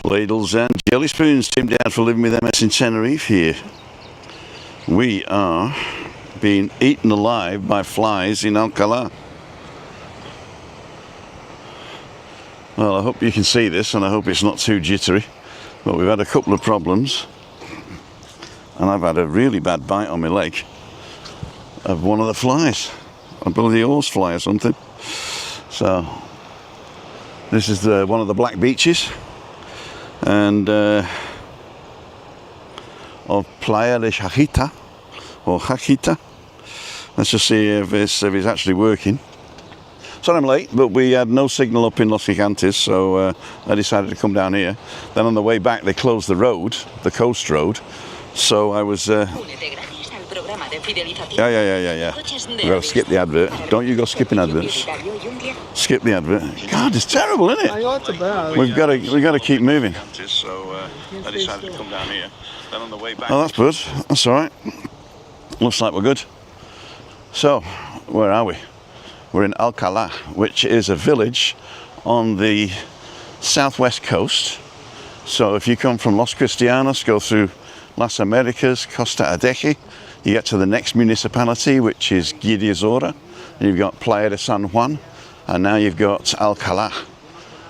Ladles and jelly spoons, Tim down for living with MS in Tenerife here. We are being eaten alive by flies in Alcalá. Well, I hope you can see this and I hope it's not too jittery, but we've had a couple of problems and I've had a really bad bite on my leg of one of the flies, a bloody horsefly or something. So this is one of the black beaches and of Playa de Jajita or Jajita. Let's just see if it's actually working. Sorry I'm late, but we had no signal up in Los Gigantes, so I decided to come down here. Then on the way back they closed the road, the coast road, so I was yeah. We gotta skip the advert. Don't you go skipping adverts. Skip the advert. God, it's terrible, isn't it? I know it's bad. We've got to keep moving. So I decided to come down here. Then on the way back. Oh, that's good. That's all right. Looks like we're good. So, where are we? We're in Alcalá, which is a village on the southwest coast. So if you come from Los Cristianos, go through Las Americas, Costa Adeje, you get to the next municipality, which is Guidiazora. You've got Playa de San Juan, and now you've got Alcalá.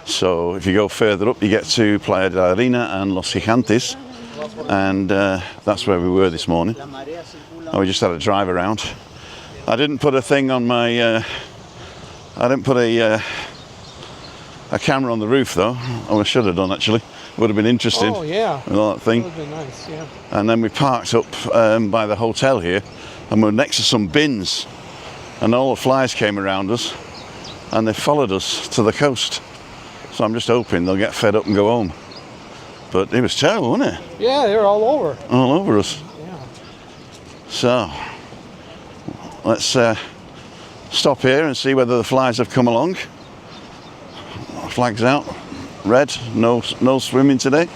So if you go further up, you get to Playa de la Arena and Los Gigantes, and that's where we were this morning. And we just had a drive around. I didn't put a thing on my, I didn't put a camera on the roof though. Oh, I should have done actually. Would have been interesting. Oh yeah. With all that thing. That would have been nice, yeah. And then we parked up by the hotel here, and we're next to some bins, and all the flies came around us, and they followed us to the coast. So I'm just hoping they'll get fed up and go home. But it was terrible, wasn't it? Yeah, they're all over. All over us. Yeah. So let's stop here and see whether the flies have come along. Flags out, red, no swimming today.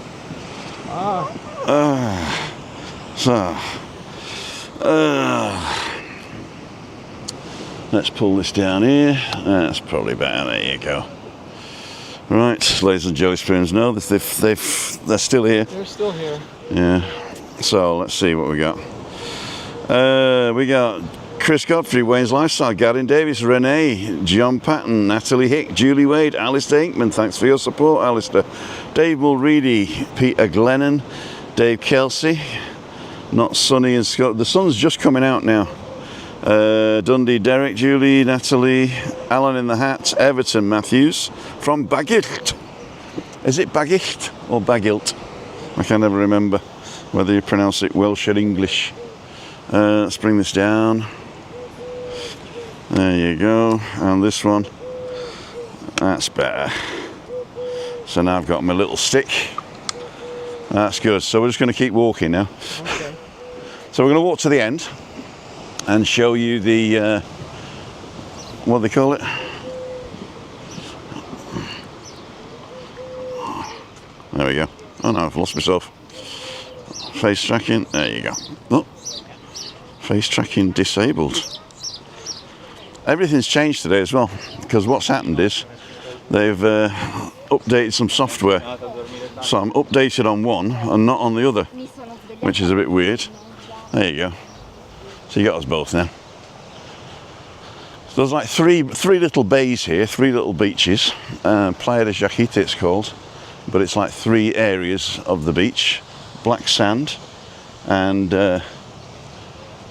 Let's pull this down here. That's probably better. There you go. Right, ladies and jelly spoons. No, they're still here. They're still here. Yeah. So let's see what we got. We got Chris Godfrey, Wayne's Lifestyle, Gavin Davis, Renee, John Patton, Natalie Hick, Julie Wade, Alistair Inkman, thanks for your support, Alistair. Dave Mulready, Peter Glennon, Dave Kelsey, not sunny in Scotland. The sun's just coming out now. Dundee, Derek, Julie, Natalie, Alan in the Hat, Everton Matthews, from Bagilt. Is it Bagilt or Bagilt? I can never remember whether you pronounce it Welsh or English. Let's bring this down. There you go. And this one, that's better. So now I've got my little stick. That's good. So we're just going to keep walking now. Okay. So we're going to walk to the end and show you the what do they call it? There we go. Oh no, I've lost myself. Face tracking. There you go. Oh. Face tracking disabled. Everything's changed today as well, because what's happened is they've updated some software. So I'm updated on one and not on the other, which is a bit weird. There you go. So you got us both now. So there's like three little bays here, three little beaches. Playa de Jajita it's called, but it's like three areas of the beach. Black sand and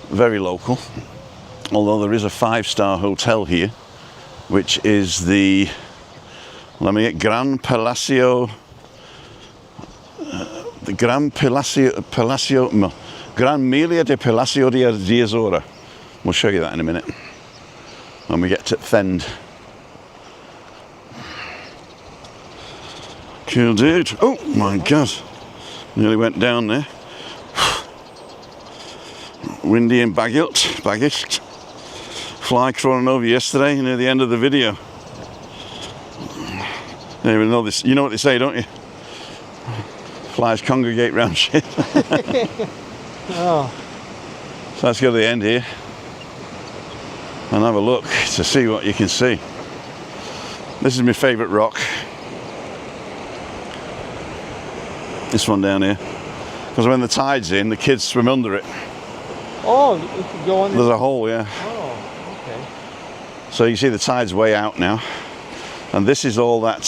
very local, although there is a 5-star hotel here, which is the, let me get, Gran Palacio, the Gran Melia de Palacio de Azora. We'll show you that in a minute when we get to Thend. Cool dude. Oh my god, nearly went down there. Windy in Bagilt. Fly crawling over yesterday near the end of the video. You know this. You know what they say, don't you? Flies congregate round shit. Oh. So let's go to the end here and have a look to see what you can see. This is my favourite rock. This one down here. Because when the tide's in, the kids swim under it. Oh, it could go under. There's a hole, yeah. Oh, okay. So you see the tide's way out now. And this is all that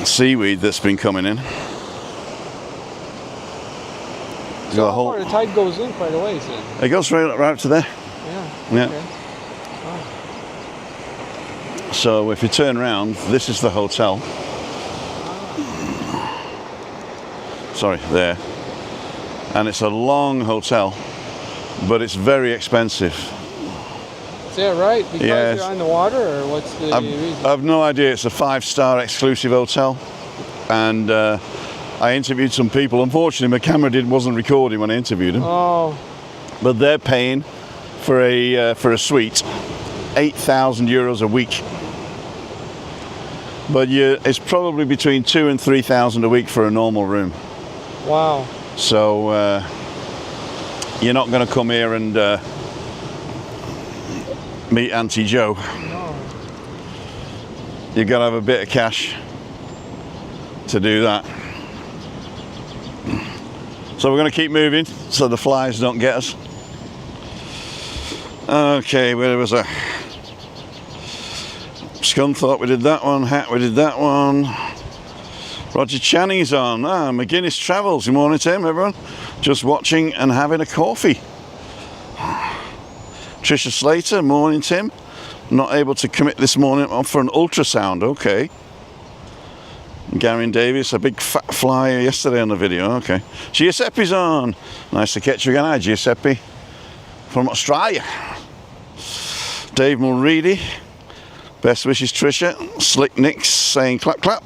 seaweed that's been coming in. So how far the tide goes in quite a ways then? It goes right up to there. Yeah. Yeah. Okay. Oh. So if you turn around, this is the hotel. Sorry, there. And it's a long hotel, but it's very expensive. Is that right? Because Yes. you're on the water, or what's the reason? I've no idea. It's a 5-star exclusive hotel, and I interviewed some people. Unfortunately, my camera wasn't recording when I interviewed them. Oh, But they're paying for a suite, €8,000 a week. But it's probably between 2,000 and 3,000 a week for a normal room. wow. So you're not going to come here and meet Auntie Joe. No. You've got to have a bit of cash to do that. So we're going to keep moving so the flies don't get us. Okay, where was I? Scunthorpe, we did that one. Hat, we did that one. Roger Channing's on. McGuinness Travels. Good morning, Tim, everyone. Just watching and having a coffee. Tricia Slater, morning, Tim. Not able to commit this morning for an ultrasound. Okay. Gary Davis, a big fat fly yesterday on the video. Okay. Giuseppe's on. Nice to catch you again. Hi, Giuseppe. From Australia. Dave Mulready. Best wishes, Tricia. Slick Nicks saying clap, clap.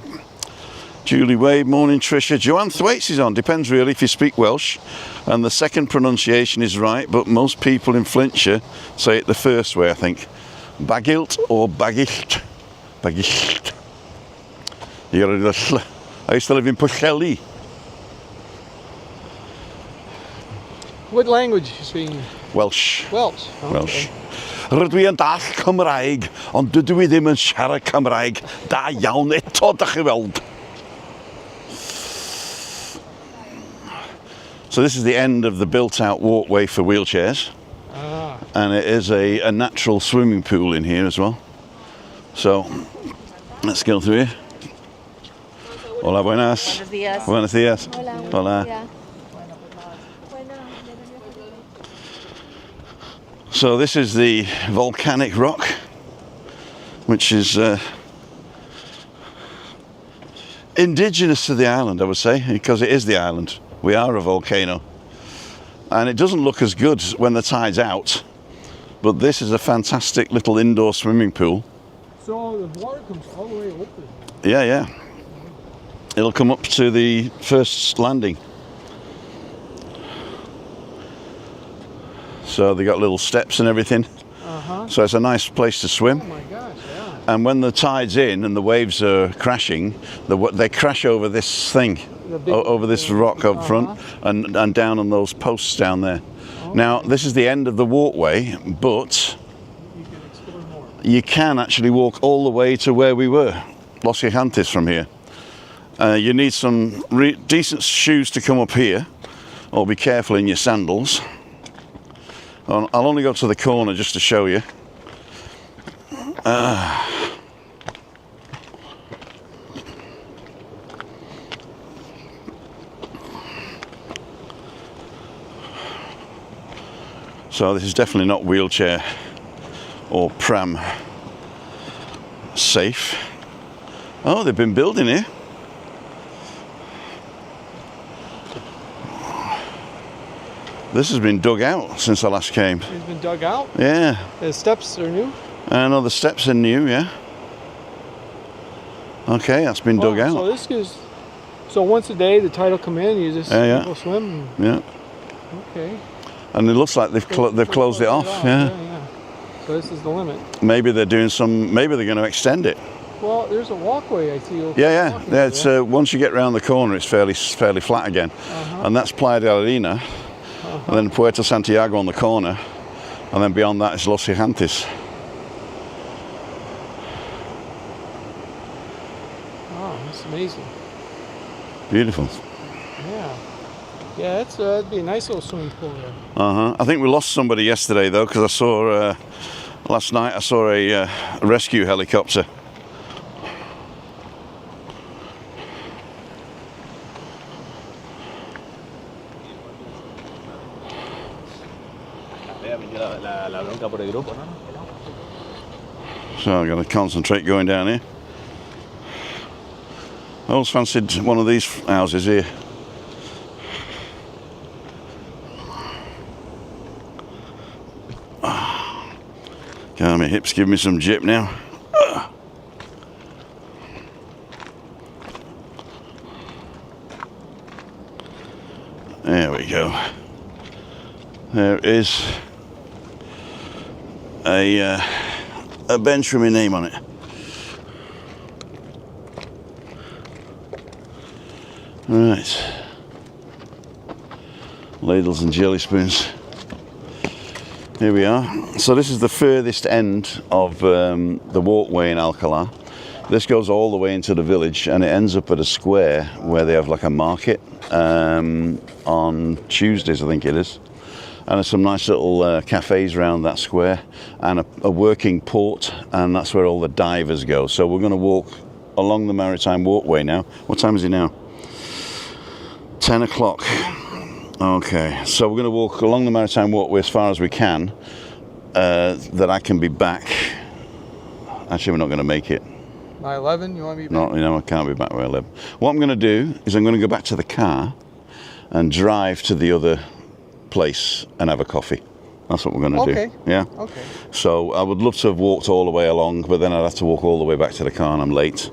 Julie Wade, morning, Tricia. Joanne Thwaites is on. Depends really if you speak Welsh. And the second pronunciation is right, but most people in Flintshire say it the first way, I think. Bagilt or Bagilt? Bagilt. You gotta do the sl. I used to live in Pwllheli. What language you speaking? Welsh. Welsh. Okay. Welsh. Rydw i yn dall Cymraeg, ond dydw I ddim yn siarad Cymraeg da iawn eto, dach chi weld. So this is the end of the built-out walkway for wheelchairs. And it is a natural swimming pool in here as well. So let's go through here. Hola, buenas. Buenos días. Buenos días. Hola. Hola. Yeah. So this is the volcanic rock, which is indigenous to the island, I would say, because it is the island. We are a volcano. And it doesn't look as good when the tide's out, but this is a fantastic little indoor swimming pool. So the water comes all the way open. Yeah, yeah. It'll come up to the first landing. So they got little steps and everything. So it's a nice place to swim. Oh my gosh, yeah. And when the tide's in and the waves are crashing, they crash over this thing, over this rock up front, and down on those posts down there. Now, this is the end of the walkway, but You can explore more. you can actually walk all the way to where we were, Los Gigantes from here. You need some decent shoes to come up here, or be careful in your sandals. I'll only go to the corner just to show you. So this is definitely not wheelchair or pram safe. Oh, they've been building here. This has been dug out since I last came. It's been dug out. Yeah. The steps are new. I know the steps are new, yeah. Okay, that's been dug out. So this is. So once a day, the tide will come in. You just go swim. Yeah. Okay. And it looks like they've closed it off. Yeah. So this is the limit. Maybe they're doing some. Maybe they're going to extend it. Well, there's a walkway I see. Yeah. It's once you get round the corner, it's fairly flat again, and that's Playa de la Arena, and then Puerto Santiago on the corner, and then beyond that is Los Gigantes. Wow, that's amazing. Beautiful. Yeah. Yeah, it'd be a nice little swimming pool there. I think we lost somebody yesterday though, because I saw last night I saw a rescue helicopter. So I'm going to concentrate going down here. I always fancied one of these houses here. God, my hips give me some jip now. There we go. There is a bench with my name on it. Right. Ladles and jelly spoons. Here we are. So this is the furthest end of the walkway in Alcala. This goes all the way into the village and it ends up at a square where they have like a market on Tuesdays, I think it is. And there's some nice little cafes around that square and a working port, and that's where all the divers go. So we're going to walk along the Maritime Walkway now. What time is it now? 10 o'clock. Okay, so we're going to walk along the Maritime Walkway as far as we can, that I can be back. Actually, we're not going to make it. By 11, you want me to be No, back? you know, I can't be back by 11. What I'm going to do is I'm going to go back to the car and drive to the other place and have a coffee. That's what we're going to do. Yeah? Okay. So I would love to have walked all the way along, but then I'd have to walk all the way back to the car and I'm late.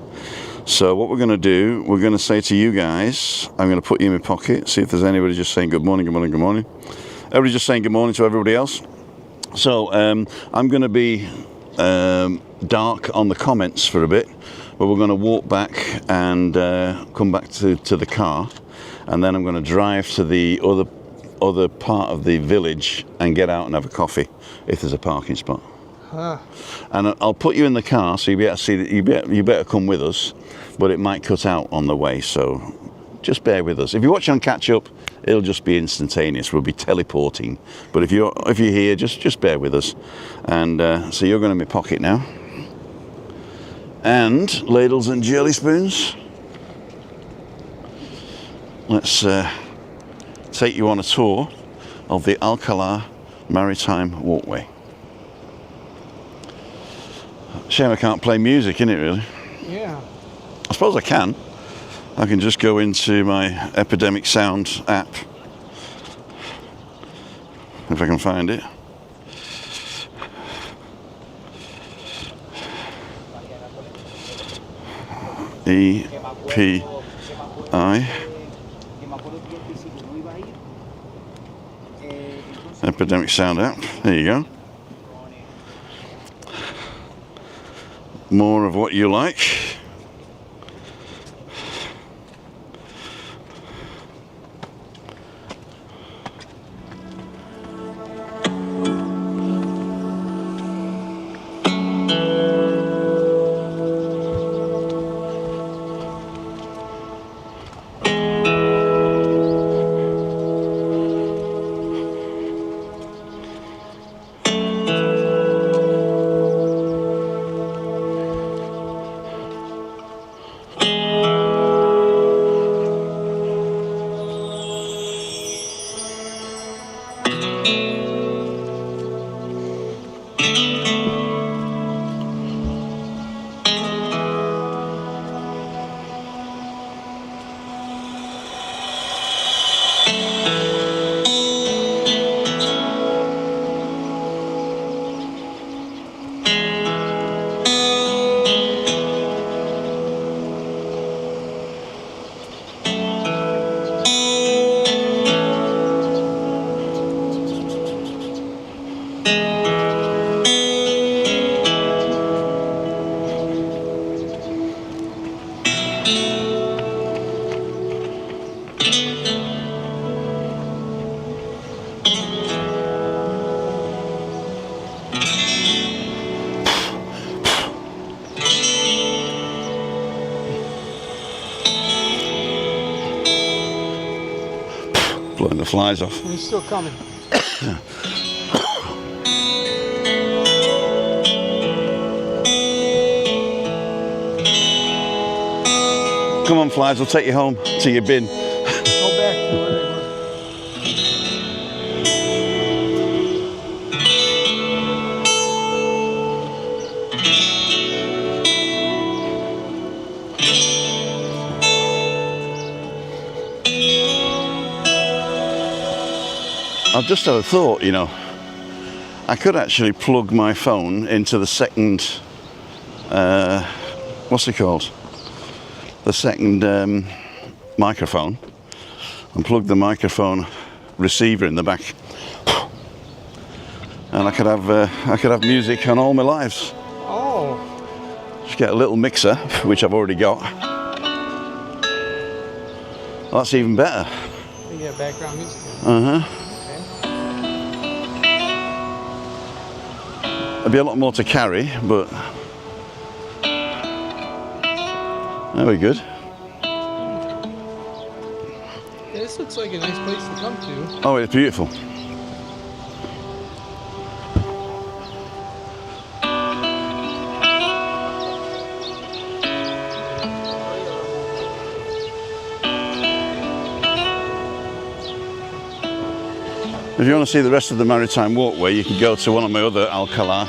So what we're going to do, we're going to say to you guys, I'm going to put you in my pocket, see if there's anybody just saying good morning, good morning, good morning. Everybody just saying good morning to everybody else. So I'm going to be dark on the comments for a bit, but we're going to walk back and come back to the car, and then I'm going to drive to the other part of the village and get out and have a coffee if there's a parking spot. And I'll put you in the car so you better see that you better come with us, but it might cut out on the way, so just bear with us. If you watch on catch up, it'll just be instantaneous. We'll be teleporting, but if you're here, just bear with us. And so you're going to my pocket now, and ladles and jelly spoons. Let's take you on a tour of the Alcala Maritime Walkway. Shame I can't play music, innit, really? Yeah. I suppose I can. I can just go into my Epidemic Sound app, if I can find it. EPI. Epidemic Sound app. There you go. More of what you like. Blowing the flies off. And he's still coming. Come on, flies, we'll take you home to your bin. Go back to where they were. I've just had a thought, you know. I could actually plug my phone into the second, what's it called? The second microphone, and plug the microphone receiver in the back, and I could have music on all my lives. Oh. Just get a little mixer, which I've already got. Well, that's even better. You get background music. It'd be a lot more to carry, but very good. Yeah, this looks like a nice place to come to. Oh, it's beautiful. If you want to see the rest of the Maritime Walkway, you can go to one of my other Alcalá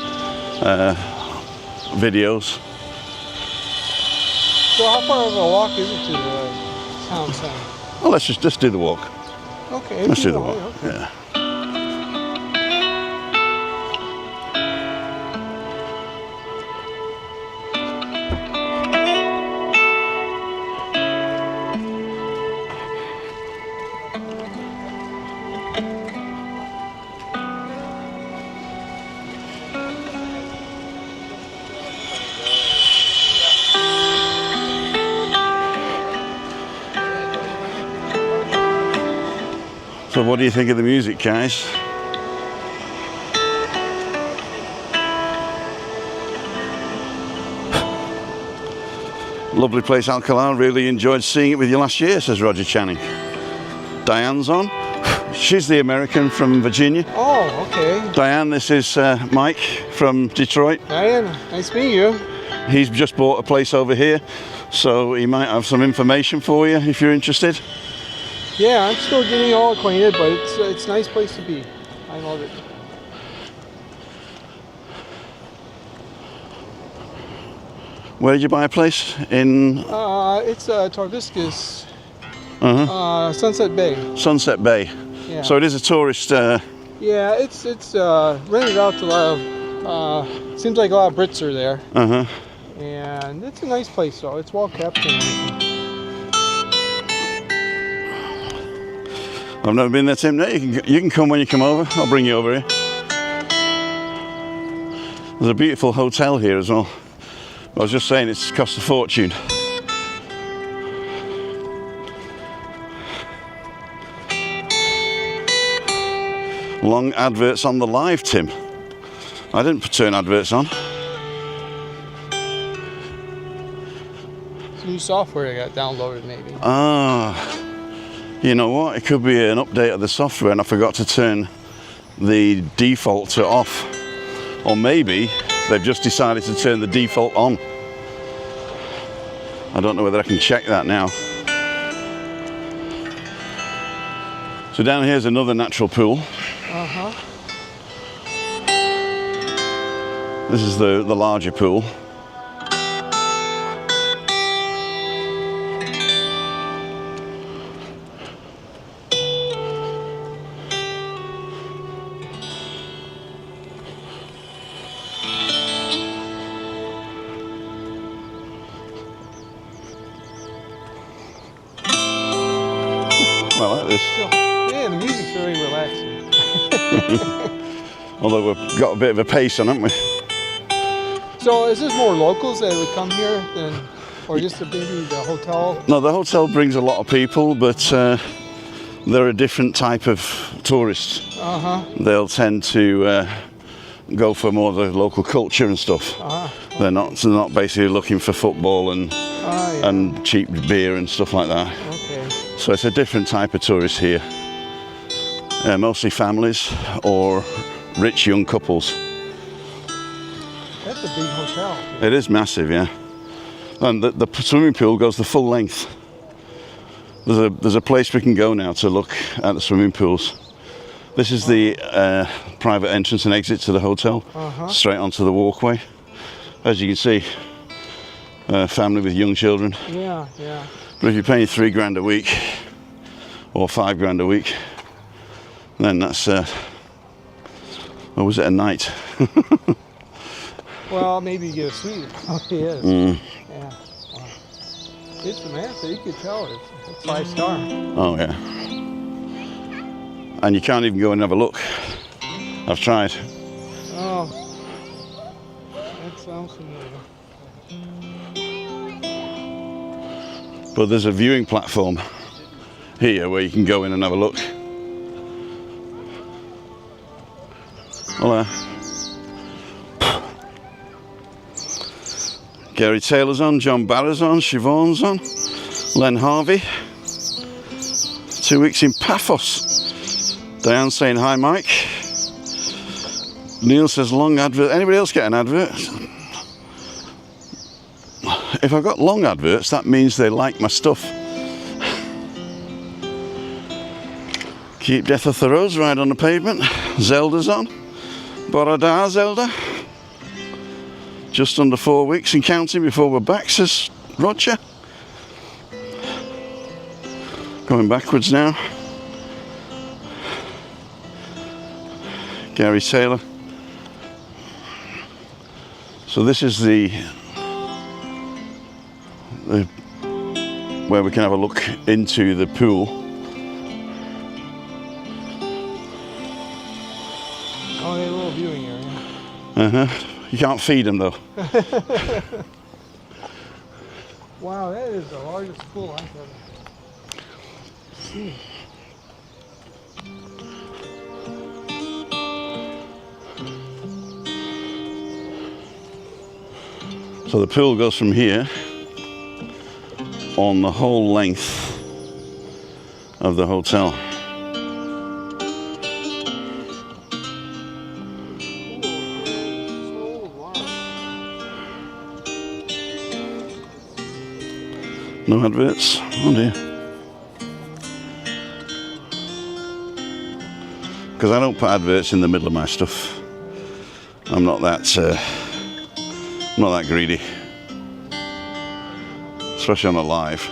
videos. So how far of a walk is it to the town center? Well, let's just do the walk. Okay. Let's do the walk. Okay. Yeah. So what do you think of the music, guys? Lovely place, Alcalá. Really enjoyed seeing it with you last year, says Roger Channing. Diane's on. She's the American from Virginia. Oh, okay. Diane, this is Mike from Detroit. Diane, nice meeting you. He's just bought a place over here, so he might have some information for you if you're interested. Yeah, I'm still getting all acquainted, but it's a nice place to be. I love it. Where did you buy a place? In? It's Torviscus, Sunset Bay. Sunset Bay. Yeah. So it is a tourist. Yeah, it's rented out to a lot of. Seems like a lot of Brits are there. And it's a nice place, though. It's well kept and everything. I've never been there, Tim. No, you can come when you come over. I'll bring you over here. There's a beautiful hotel here as well. I was just saying it's cost a fortune. Long adverts on the live, Tim. I didn't turn adverts on. It's new software that got downloaded, maybe. You know what? It could be an update of the software and I forgot to turn the default to off. Or maybe they've just decided to turn the default on. I don't know whether I can check that now. So down here is another natural pool. This is the larger pool. I like this. Yeah, the music's very relaxing. Although we've got a bit of a pace on, haven't we? So is this more locals that would come here than, or just maybe the hotel? No, the hotel brings a lot of people, but they're a different type of tourists. They'll tend to go for more of the local culture and stuff. They're not basically looking for football and and cheap beer and stuff like that. Okay. So it's a different type of tourist here. Mostly families or rich young couples. That's a big hotel. It is massive, yeah. And the swimming pool goes the full length. There's a place we can go now to look at the swimming pools. This is the private entrance and exit to the hotel, straight onto the walkway. As you can see, family with young children. Yeah, yeah. But if you're paying $3 a week or $5 a week, then that's what was it, a night? Well, maybe you get a suite. Oh, it is. Yeah. Wow. It's massive. You could tell it's 5-star. Oh yeah. And you can't even go and have a look. I've tried. Oh, that sounds familiar. But there's a viewing platform here where you can go in and have a look. Hola. Gary Taylor's on, John Barra's on, Siobhan's on, Len Harvey. 2 weeks in Paphos. Diane's saying hi, Mike. Neil says long advert. Anybody else get an advert? If I've got long adverts, that means they like my stuff. Keep Death of Thoreau's right on the pavement. Zelda's on. Borada Zelda. Just under 4 weeks and counting before we're back, says Roger. Going backwards now. Gary Taylor. So this is the where we can have a look into the pool. Oh, a little viewing area. You can't feed them though. Wow, that is the largest pool I've ever seen. So the pool goes from here on the whole length of the hotel. No adverts? Oh dear. Because I don't put adverts in the middle of my stuff. I'm not that greedy. Especially on a live.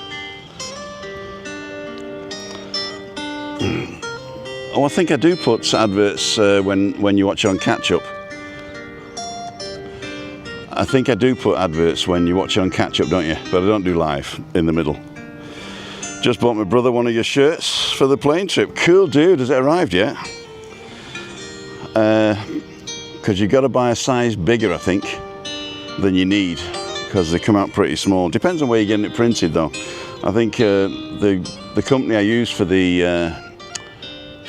Oh, I think I do put adverts when you watch on catch up. I think I do put adverts when you watch on catch up, don't you? But I don't do live in the middle. Just bought my brother one of your shirts for the plane trip. Cool, dude. Has it arrived yet? Because you've got to buy a size bigger, I think, than you need, because they come out pretty small. Depends on where you're getting it printed, though. I think the company I use for the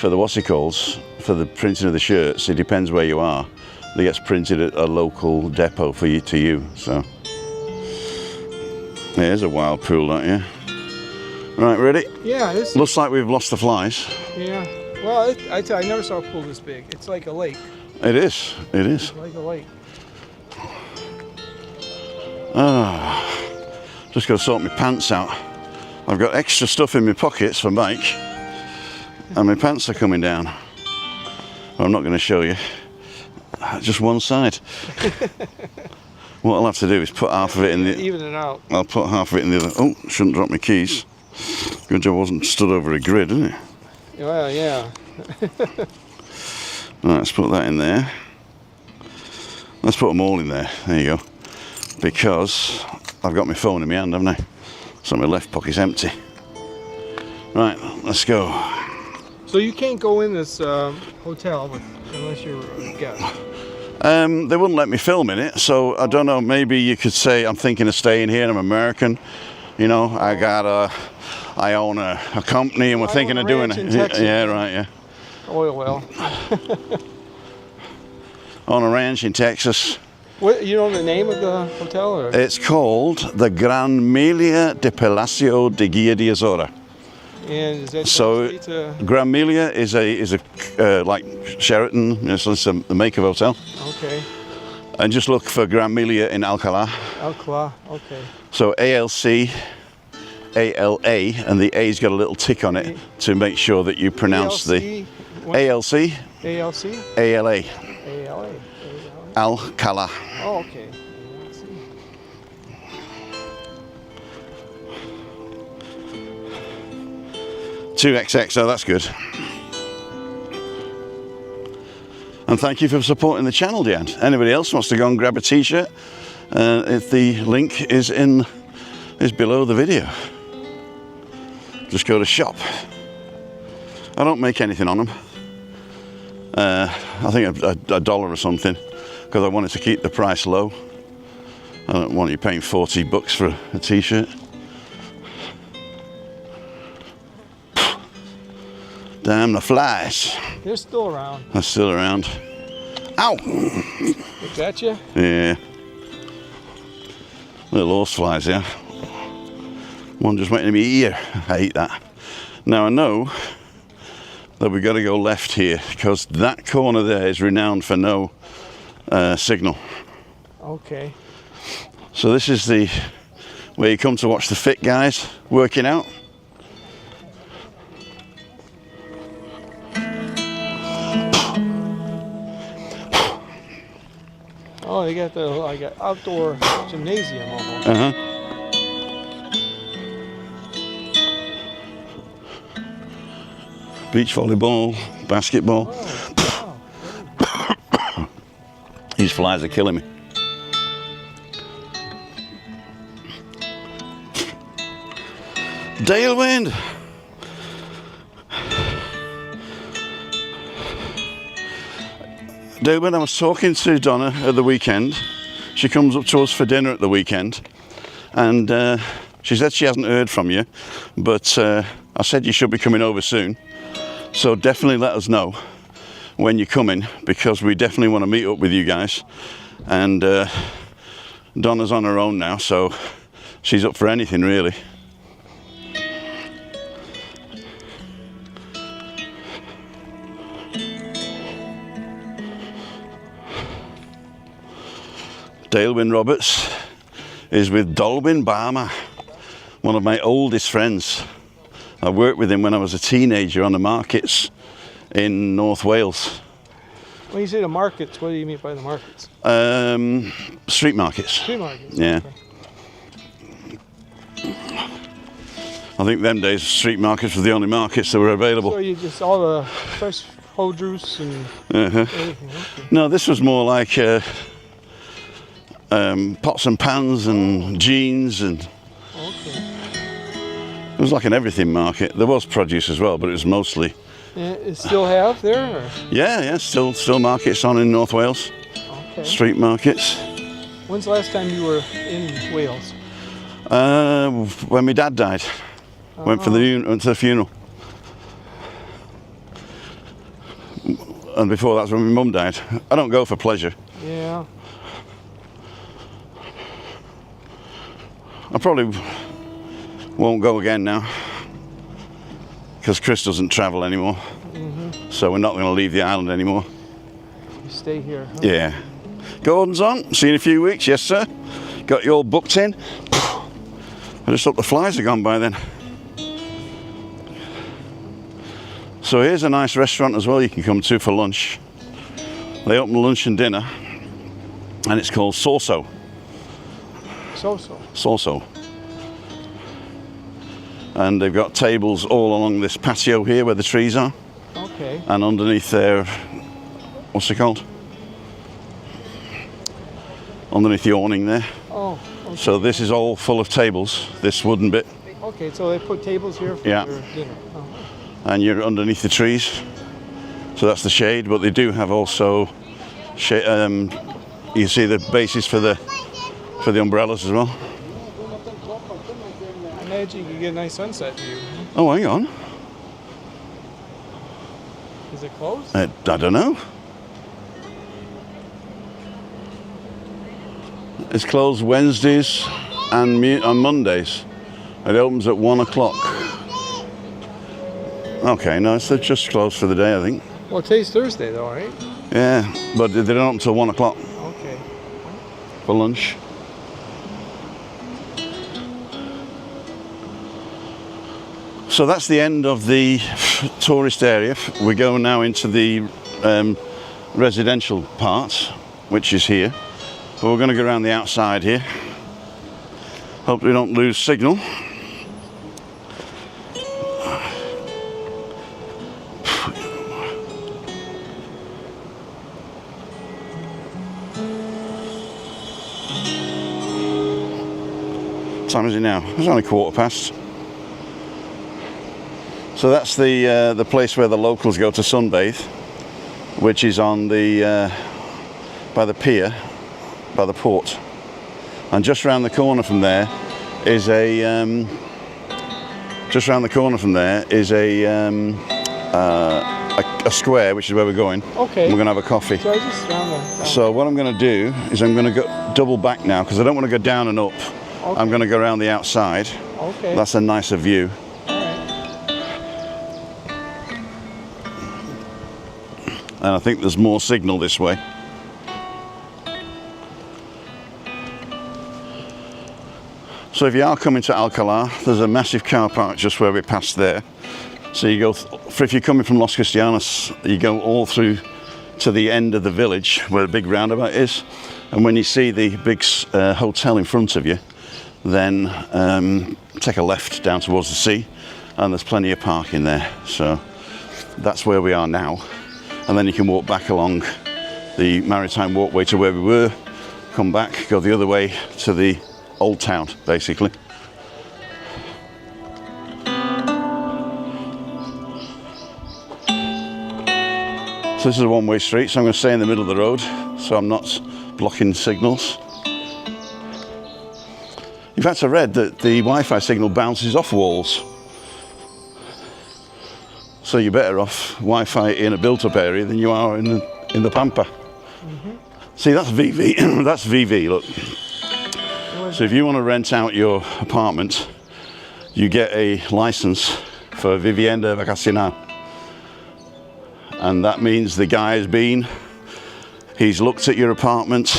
what's it called, for the printing of the shirts, it depends where you are. It gets printed at a local depot for you to you. So there's a wild pool, don't you? Right, ready? Yeah, this looks like we've lost the flies. Yeah. Well, I never saw a pool this big. It's like a lake. It is. It is. It's like a lake. Just got to sort my pants out. I've got extra stuff in my pockets for Mike, and my pants are coming down. Well, I'm not going to show you. Just one side. What I'll have to do is put half of it in the... Even it out. I'll put half of it in the other... Oh, shouldn't drop my keys. Good job I wasn't stood over a grid, isn't it? Well, yeah. Right, let's put that in there. Let's put them all in there. There you go. Because I've got my phone in my hand, haven't I? So my left pocket's empty. Right, let's go. So you can't go in this hotel unless you're a guest? They wouldn't let me film in it, so I don't know, maybe you could say I'm thinking of staying here and I'm American. You know, I own a company and we're thinking of doing it. Yeah, right, yeah. Oil well. On a ranch in Texas. What, you know the name of the hotel? Or? It's called the Gran Melia de Palacio de Guia de Azora. And is that So to... Gran Melia is a like Sheraton, you know, so it's the maker hotel. Okay. And just look for Gran Melia in Alcalá. Alcala, okay. So ALC, ALA, and the A's got a little tick on it to make sure that you pronounce the ALC, ALC, ALA, ALA, Alcala. Oh, okay. 2XX, so that's good. And thank you for supporting the channel, Dan. Anybody else wants to go and grab a t-shirt, if the link is below the video. Just go to shop. I don't make anything on them. I think a dollar or something, because I wanted to keep the price low. I don't want you paying 40 bucks for a t-shirt. Damn the flies. They're still around. They're still around. Ow! They got you? Yeah. Little horse flies there. One just went in my ear. I hate that. Now I know that we've got to go left here, because that corner there is renowned for no signal. Okay. So this is the where you come to watch the fit guys working out. Oh, they got the like an outdoor gymnasium almost. Beach volleyball, basketball. Oh, wow. These flies are killing me. Dalewind. Dalewind, I was talking to Donna at the weekend. She comes up to us for dinner at the weekend, and she said she hasn't heard from you, but I said you should be coming over soon. So definitely let us know when you're coming, because we definitely want to meet up with you guys. And Donna's on her own now, so she's up for anything really. Dalewind Roberts is with Dolwyn Barmer, one of my oldest friends. I worked with him when I was a teenager on the markets in North Wales. When you say the markets, what do you mean by the markets? Street markets. Street markets. Yeah. Okay. I think them days street markets were the only markets that were available. So you just all the fresh produce and everything. Okay. No, this was more like pots and pans and jeans, and Okay. it was like an everything market. There was produce as well, but it was mostly. It still have there? Or? Yeah, still markets on in North Wales. Okay. Street markets. When's the last time you were in Wales? When my dad died. Went to the funeral. And before that was when my mum died. I don't go for pleasure. Yeah. I probably won't go again now, because Chris doesn't travel anymore. So we're not going to leave the island anymore. You stay here. Huh? Yeah. Gordon's on. See you in a few weeks. Yes, sir. Got you all booked in. I just hope the flies are gone by then. So here's a nice restaurant as well you can come to for lunch. They open lunch and dinner, and it's called So-So. So-So. So-So. And they've got tables all along this patio here where the trees are. Okay. And underneath there, what's it called? Underneath the awning there. Oh, okay. So this is all full of tables, this wooden bit. Okay, so they put tables here for Yeah. your dinner. Oh. And you're underneath the trees. So that's the shade, but they do have also you see the bases for the umbrellas as well. I imagine you can get a nice sunset view. Oh, hang on. Is it closed? I don't know. It's closed Wednesdays and on Mondays. It opens at 1 o'clock. Okay, no, it's just closed for the day, I think. Well, today's Thursday, though, right? Yeah, but they don't open until 1 o'clock Okay. for lunch. So that's the end of the tourist area. We go now into the residential part, which is here. But we're going to go around the outside here. Hope we don't lose signal. What time is it now? It's only 1:15. So that's the place where the locals go to sunbathe, which is on the by the pier, by the port, and just round the corner from there is a square, which is where we're going. Okay. And we're gonna have a coffee. So I just found that. So what I'm gonna do is I'm gonna go double back now because I don't want to go down and up. Okay. I'm gonna go around the outside. Okay. That's a nicer view. And I think there's more signal this way. So if you are coming to Alcalá, there's a massive car park just where we passed there. So you go, if you're coming from Los Cristianos, you go all through to the end of the village where the big roundabout is. And when you see the big hotel in front of you, then take a left down towards the sea, and there's plenty of parking there. So that's where we are now. And then you can walk back along the Maritime Walkway to where we were, come back, go the other way to the old town, basically. So this is a one-way street, so I'm going to stay in the middle of the road, so I'm not blocking signals. In fact, I read that the Wi-Fi signal bounces off walls. So you're better off Wi-Fi in a built-up area than you are in the Pampa. Mm-hmm. See, that's VV. That's VV. Look. So if you want to rent out your apartment, you get a license for vivienda vacacional, and that means the guy he's looked at your apartment,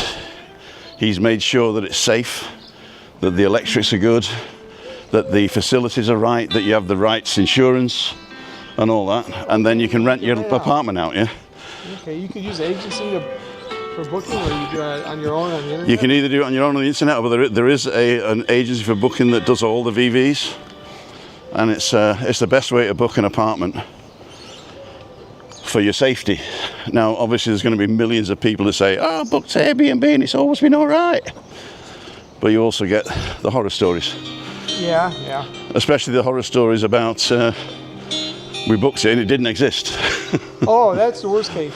he's made sure that it's safe, that the electrics are good, that the facilities are right, that you have the rights insurance, and all that, and then you can rent your apartment out, yeah? Okay, you could use agency for booking, or you do it on your own on the internet? You can either do it on your own on the internet, but there is an agency for booking that does all the VVs, and it's the best way to book an apartment for your safety. Now, obviously, there's going to be millions of people who say, "Oh, I booked Airbnb and it's always been all right," but you also get the horror stories. Yeah, yeah. Especially the horror stories about. We booked it and it didn't exist. Oh, that's the worst case.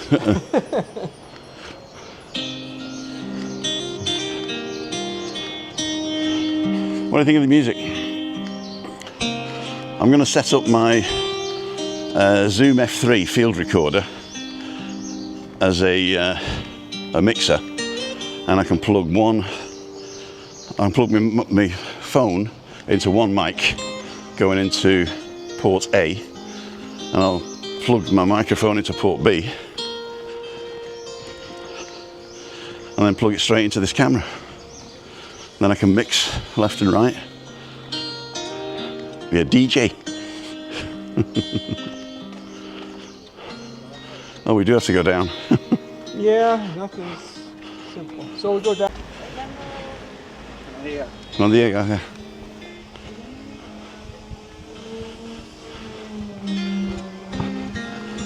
What do you think of the music? I'm going to set up my Zoom F3 field recorder as a mixer, and I can plug my phone into one mic going into port A, and I'll plug my microphone into port B, and then plug it straight into this camera. Then I can mix left and right. Be a DJ. Oh, we do have to go down. Yeah, nothing's simple. So we go down. No, Diego, yeah.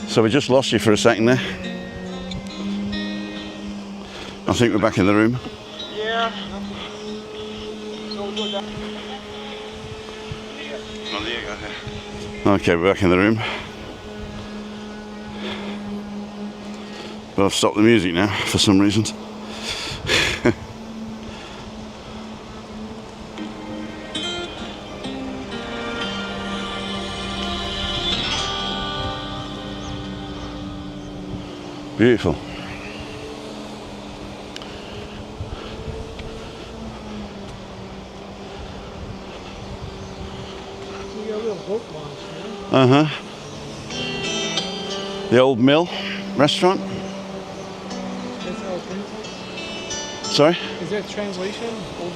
So we just lost you for a second there. I think we're back in the room. Yeah. So we go down. No, Diego, yeah. Okay, we're back in the room. But I've stopped the music now for some reason. Beautiful. You got a little boat launch, man. Uh-huh. The old mill restaurant. That's how it translates? Sorry? Is that translation?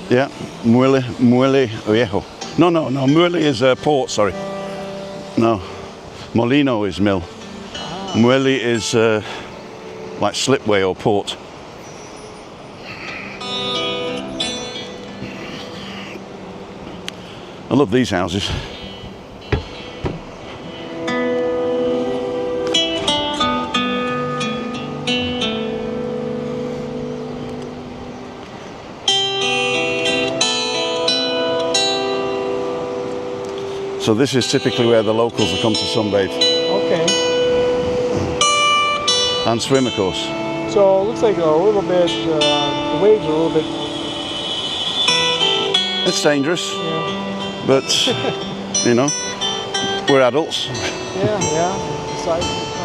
Yeah, Muelle Viejo. No, Muelle is port, sorry. No, Molino is mill. Muelle is like slipway or port. I love these houses. So this is typically where the locals will come to sunbathe. Okay. And swim, of course. So it looks like a little bit, the waves are a little bit... It's dangerous, Yeah. but, you know, we're adults. Yeah. Besides and stuff.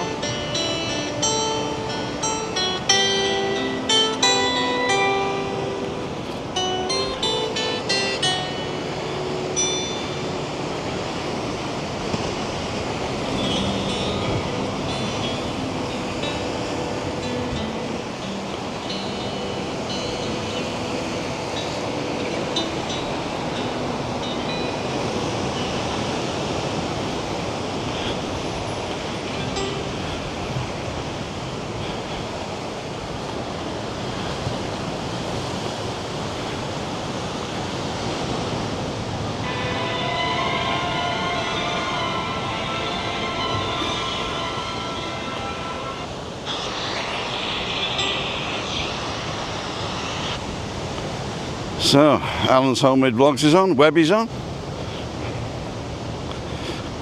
So, Alan's Homemade Vlogs is on, Webby's on.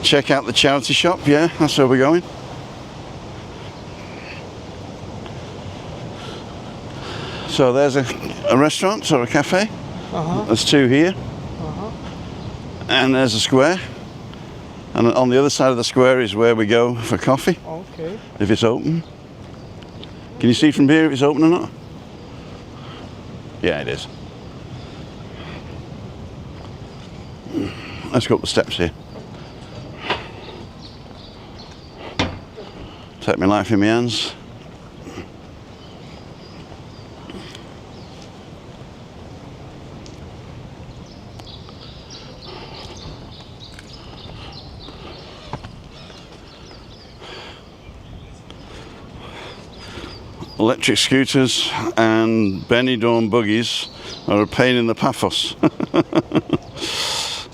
Check out the charity shop, yeah, that's where we're going. So there's a restaurant or a cafe. There's two here. And there's a square. And on the other side of the square is where we go for coffee. Okay. If it's open. Can you see from here if it's open or not? Yeah, it is. Let's go up the steps here. Take my life in my hands. Electric scooters and Benidorm buggies are a pain in the paphos.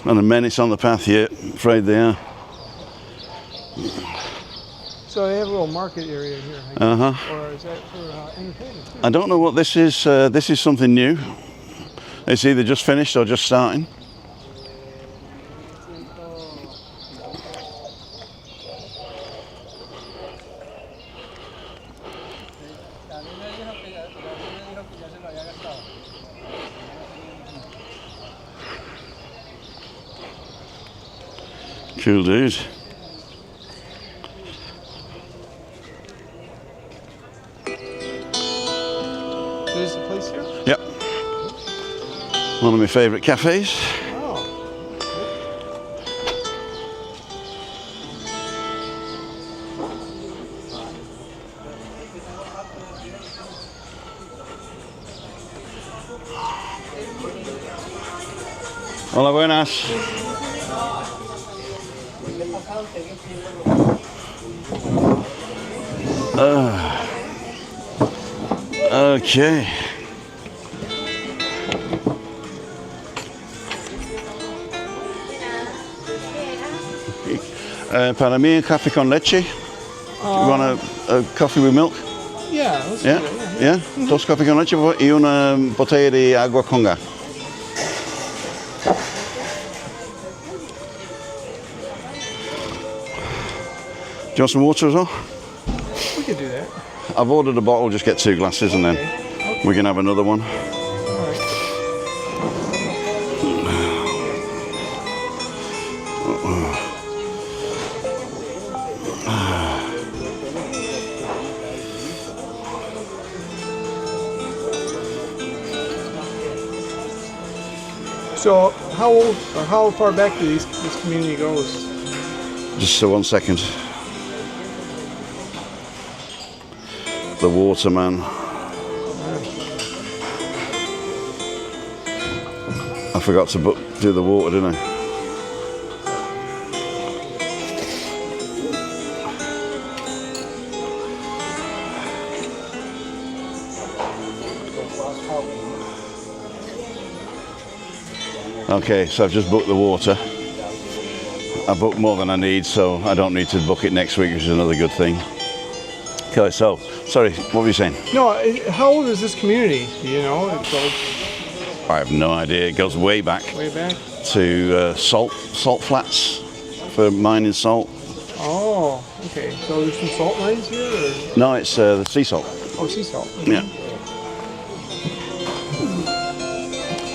And a menace on the path, yeah, afraid they are. So they have a little market area here, I guess. Or is that for entertainment too? I don't know what this is. This is something new. It's either just finished or just starting. Cool dude. So this is the place here? Yep. One of my favourite cafes. Hola, buenas. Okay. Para mí un café con leche. You want a coffee with milk? Yeah, let's Yeah? do it. Yeah. Yeah? Dos cafés con leche y una botella de agua con gas. Do you want some water as well? We could do that. I've ordered a bottle, just get 2 glasses and then we can have another one. So how old or how far back do this community goes? Just 1 second. the water, man. I forgot to do the water, didn't I? Okay, so I've just booked the water. I booked more than I need, so I don't need to book it next week, which is another good thing. Okay, so, sorry, what were you saying? No, how old is this community? Do you know? I have no idea. It goes way back. Way back? To salt flats for mining salt. Oh, okay. So there's some salt mines here? Or? No, it's the sea salt. Oh, sea salt. Yeah.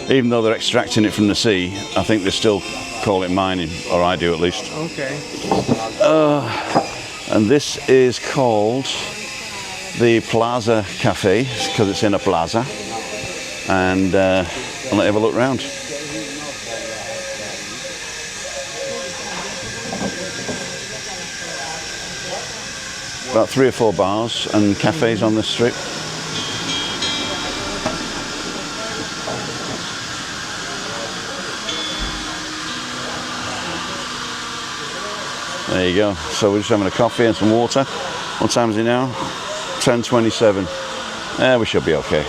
Even though they're extracting it from the sea, I think they still call it mining, or I do at least. Okay. And this is called the Plaza Cafe, because it's in a plaza. And I'll have a look round. About 3 or 4 bars and cafes on this strip. There you go. So we're just having a coffee and some water. What time is it now? 10:27. Yeah, we should be okay.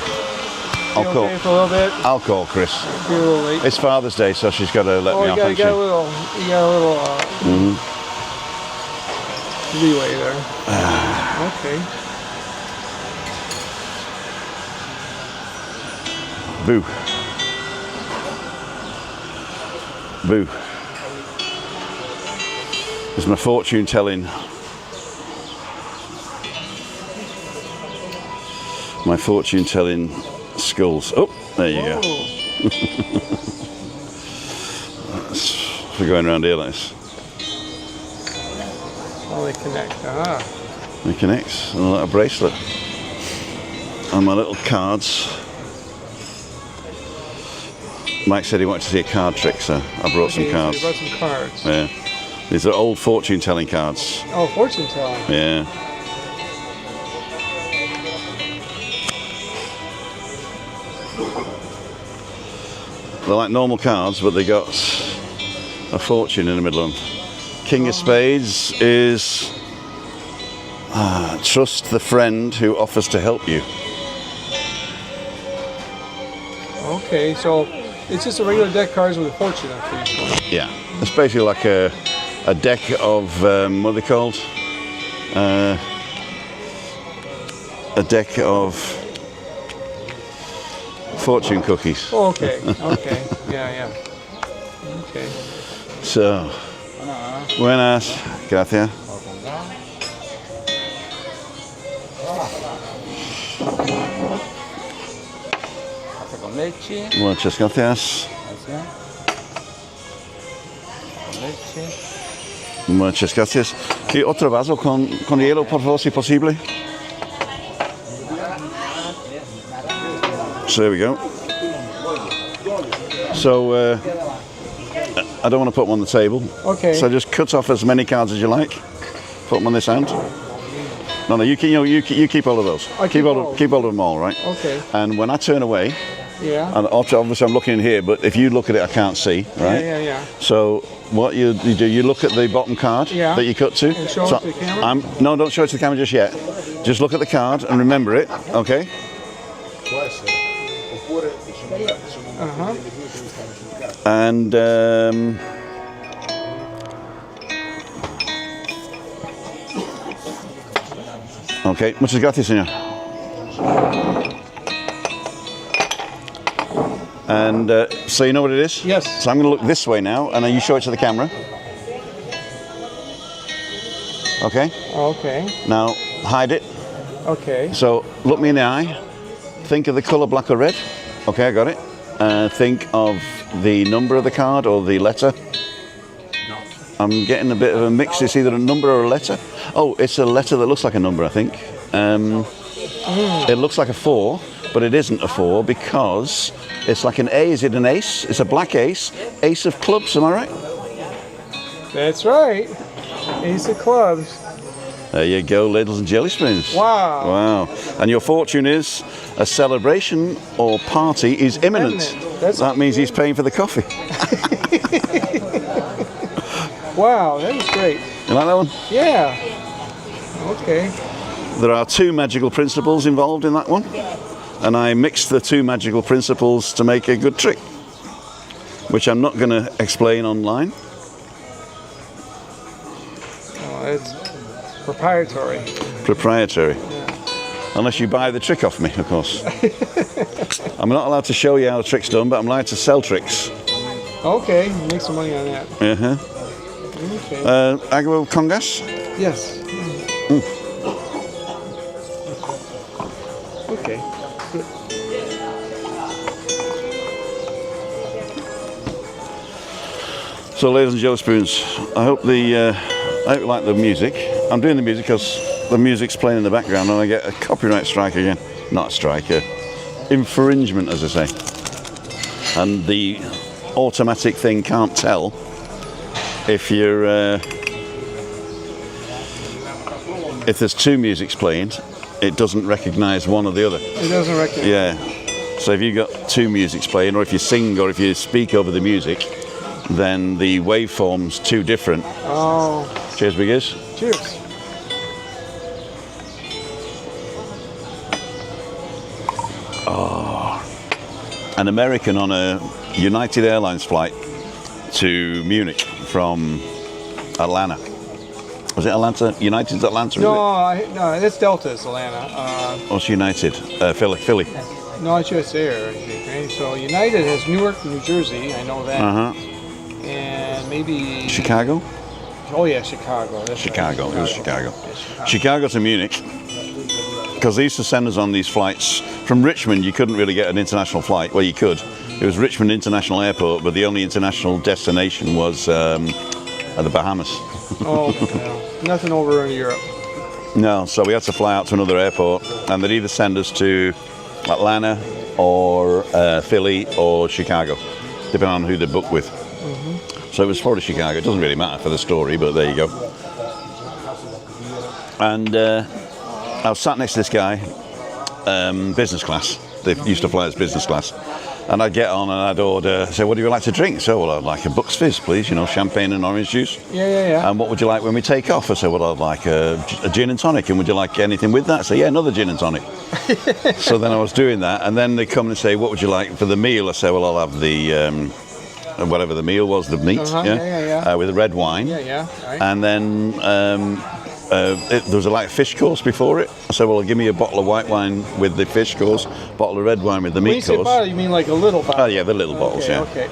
I'll call. Okay for a little bit. I'll call Chris. Be a little late. It's Father's Day, so she's got to let me off. You got a little leeway there. Okay. Boo. Boo. It's my fortune telling. My fortune telling skulls. Oh, there you go. We're going around here like this. Oh, they connect. Ah. They connect. And a little bracelet. And my little cards. Mike said he wanted to see a card trick, so I brought some cards. So you brought some cards. Yeah. These are old fortune telling cards. Oh, fortune telling. Yeah. They're like normal cards, but they got a fortune in the middle of them. King of Spades is trust the friend who offers to help you. Okay, so it's just a regular deck of cards with a fortune on each one. Yeah, it's basically like a deck of what are they called? A deck of fortune cookies. Oh, okay, okay, yeah. Okay. So, buenas, gracias. Muchas gracias. Muchas gracias. ¿Y otro vaso con hielo, por favor, si posible? So there we go. So I don't want to put them on the table. Okay. So just cut off as many cards as you like. Put them on this hand. No, you keep all of those. Keep all of them all, right? Okay. And when I turn away, yeah. And obviously I'm looking in here, but if you look at it, I can't see, right? Yeah. So what you do, you look at the bottom card that you cut to. And show it to the camera? No, don't show it to the camera just yet. Just look at the card and remember it, okay? And okay, muchas gracias, señor. And so you know what it is? Yes. So I'm going to look this way now, and then you show it to the camera. Okay? Okay. Now, hide it. Okay. So, look me in the eye. Think of the colour black or red. Okay, I got it. Think of the number of the card or the letter. No. I'm getting a bit of a mix. It's either a number or a letter. Oh, it's a letter that looks like a number, I think. It looks like a 4, but it isn't a 4 because it's like an A. Is it an ace? It's a black ace. Ace of clubs, am I right? That's right. Ace of clubs. There you go, ladles and jelly spoons. Wow. Wow. And your fortune is a celebration or party is imminent. That means he's paying for the coffee. Wow, that was great. You like that one? Yeah. Okay. There are 2 magical principles involved in that one. And I mixed the 2 magical principles to make a good trick, which I'm not going to explain online. Oh, it's proprietary. Proprietary. Yeah. Unless you buy the trick off me, of course. I'm not allowed to show you how the trick's done, but I'm allowed to sell tricks. Okay, make some money on that. Uh-huh. Okay. Agua con gas? Yes. Okay. Good. So, ladies and jelly spoons, I hope you like the music. I'm doing the music because the music's playing in the background, and I get a copyright strike again. Not a strike, infringement, as I say. And the automatic thing can't tell if you're if there's 2 musics playing. It doesn't recognise one or the other. It doesn't recognize. Yeah. So if you've got 2 musics playing, or if you sing, or if you speak over the music, then the waveform's too different. Oh. Cheers, Biggers. Cheers. Oh. An American on a United Airlines flight to Munich from Atlanta. Was it Atlanta? United's Atlanta? No, it's Delta. It's Atlanta. What's United? Philly. No, it's USA, I think. Right? So United has Newark, New Jersey. I know that. And maybe Chicago. Oh yeah, Chicago. That's Chicago. Right. It was Chicago. Yeah, Chicago. Chicago to Munich. Because they used to send us on these flights from Richmond. You couldn't really get an international flight. Well, you could. It was Richmond International Airport, but the only international destination was the Bahamas. Oh, no. Nothing over in Europe. No, so we had to fly out to another airport, and they'd either send us to Atlanta or Philly or Chicago, depending on who they booked with. So it was Florida, Chicago. It doesn't really matter for the story, but there you go. And I was sat next to this guy, business class. They used to fly as business class. And I'd get on and I'd order, say, what do you like to drink? So, well, I'd like a Bucks Fizz, please, champagne and orange juice. Yeah. And what would you like when we take off? I said, well, I'd like a gin and tonic. And would you like anything with that? I said, yeah, another gin and tonic. So then I was doing that. And then they come and say, what would you like for the meal? I said, well, I'll have the, whatever the meal was, the meat, with the red wine. Yeah. Right. And then there was a fish course before it. I said, well, give me a bottle of white wine with the fish course, bottle of red wine with the meat course. When you say bottle, you mean like a little bottle? Oh, yeah, the little bottles, yeah. Okay.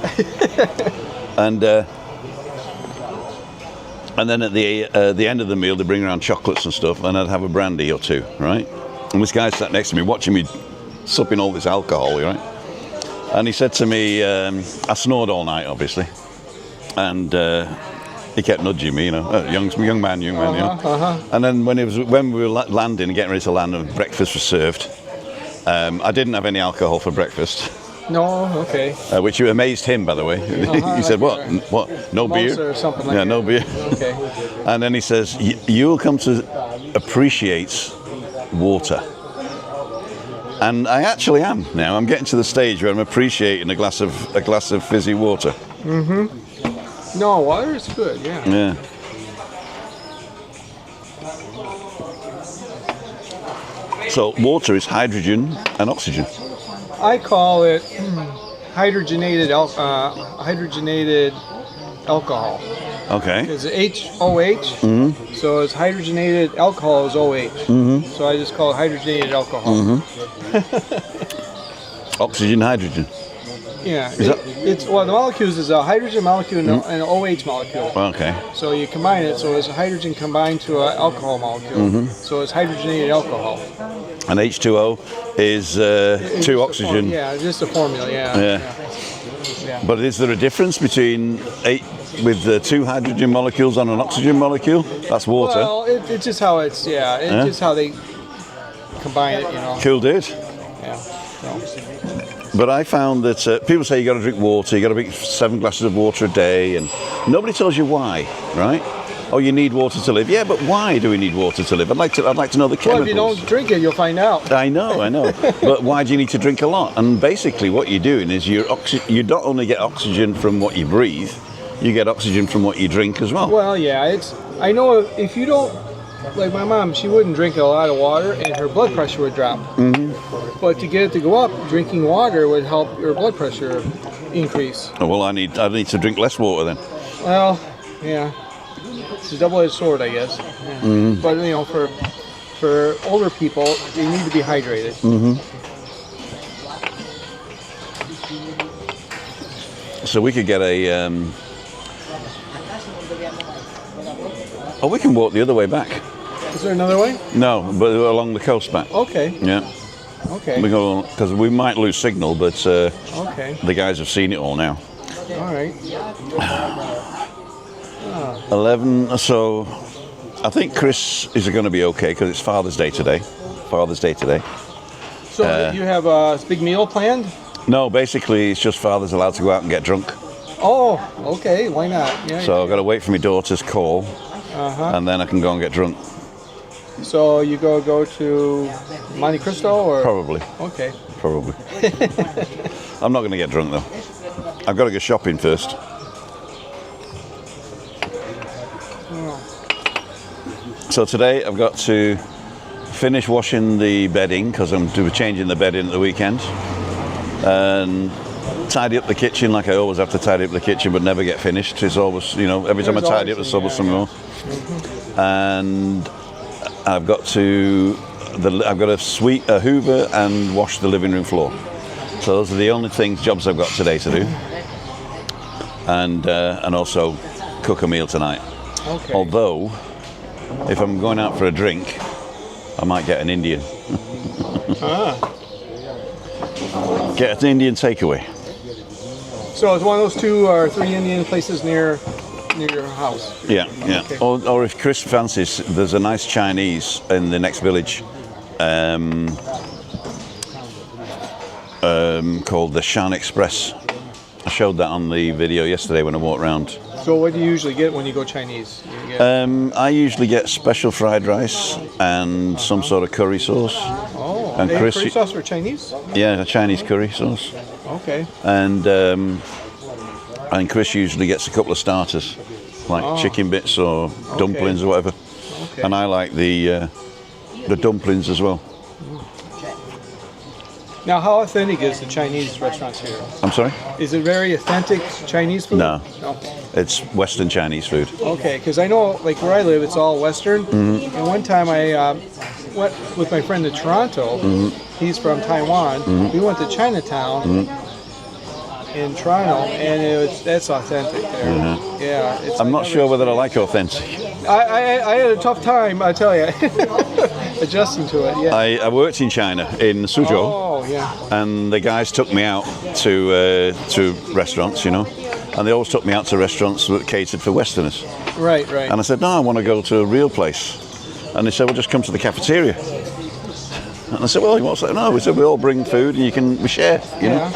And then at the end of the meal, they bring around chocolates and stuff, and I'd have a brandy or 2, right? And this guy sat next to me, watching me supping all this alcohol, right? And he said to me, I snored all night, obviously, and he kept nudging me, young man. And then when we were landing and getting ready to land, and breakfast was served, I didn't have any alcohol for breakfast. No, okay. Which amazed him, by the way. He said, "What? No beer?" Or something like that. No beer. Okay. And then he says, "You'll come to appreciate water." And I actually am now. I'm getting to the stage where I'm appreciating a glass of fizzy water. Mm-hmm. No, water is good. Yeah. Yeah. So water is hydrogen and oxygen. I call it hydrogenated alcohol. Okay. It's HOH, so it's hydrogenated alcohol is OH. So I just call it hydrogenated alcohol. Oxygen, hydrogen. Yeah. The molecules is a hydrogen molecule and an OH molecule. Okay. So you combine it, so it's a hydrogen combined to an alcohol molecule. So it's hydrogenated alcohol. And H2O is 2 oxygen. Yeah, just a formula. Yeah. But is there a difference between 8 with the 2 hydrogen molecules on an oxygen molecule? That's water. Well, it's just how it's just how they combine it. Cool, dude. Yeah. So. But I found that people say you got to drink water, you got to drink 7 glasses of water a day, and nobody tells you why, right? oh, you need water to live. Yeah, but why do we need water to live? I'd like to know the chemicals. Well, if you don't drink it, you'll find out. I know. But why do you need to drink a lot? And basically what you're doing is you don't only get oxygen from what you breathe, you get oxygen from what you drink as well. Well, yeah, I know if you don't, like my mom, she wouldn't drink a lot of water and her blood pressure would drop. Mm-hmm. But to get it to go up, drinking water would help your blood pressure increase. Oh, well, I need to drink less water then. Well, yeah. It's a double-edged sword, I guess. Yeah. Mm-hmm. But, you know, for older people, they need to be hydrated. Mm-hmm. So we could get a... Oh, we can walk the other way back. Is there another way? No, but along the coast back. Okay. Yeah. Okay. We go because we might lose signal, but okay. The guys have seen it all now. All right. 11. So I think Chris is going to be okay because it's Father's Day today. So you have a big meal planned? No, basically it's just Father's allowed to go out and get drunk. Oh, okay. Why not? Yeah, so I've got to wait for my daughter's call, and then I can go and get drunk. So you go to Monte Cristo or? Probably. Okay. Probably. I'm not going to get drunk though. I've got to go shopping first. So today I've got to finish washing the bedding because I'm changing the bedding at the weekend, and tidy up the kitchen like I always have to tidy up the kitchen, but never get finished. It's always, you know, every time I tidy up, there's always some more. Mm-hmm. And I've got to sweep, hoover, and wash the living room floor. So those are the only jobs I've got today to do, and also cook a meal tonight. Okay. Although, if I'm going out for a drink, I might get an Indian. Get an Indian takeaway. So it's one of those 2 or 3 Indian places near your house? Yeah. Okay. Or if Chris fancies, there's a nice Chinese in the next village called the Shan Express. I showed that on the video yesterday when I walked around. So what do you usually get when you go Chinese? I usually get special fried rice and some sort of curry sauce. Oh, and curry sauce for Chinese? Yeah, a Chinese curry sauce. Okay. And Chris usually gets a couple of starters, like chicken bits or dumplings or whatever. Okay. And I like the dumplings as well. Now, how authentic is the Chinese restaurants here? I'm sorry? Is it very authentic Chinese food? No. It's Western Chinese food. Okay, because I know, like where I live, it's all Western. Mm-hmm. And one time I went with my friend to Toronto. Mm-hmm. He's from Taiwan. Mm-hmm. We went to Chinatown in Toronto, and that's authentic there. Mm-hmm. Yeah. I'm not sure whether I like authentic. I had a tough time, I tell you, adjusting to it. Yeah. I worked in China in Suzhou. Oh, yeah. And the guys took me out to restaurants, you know, and they always took me out to restaurants that catered for Westerners. Right. And I said, no, I want to go to a real place. And they said, well, just come to the cafeteria. And I said, well, what's that? No, we said we all bring food and we share, you know.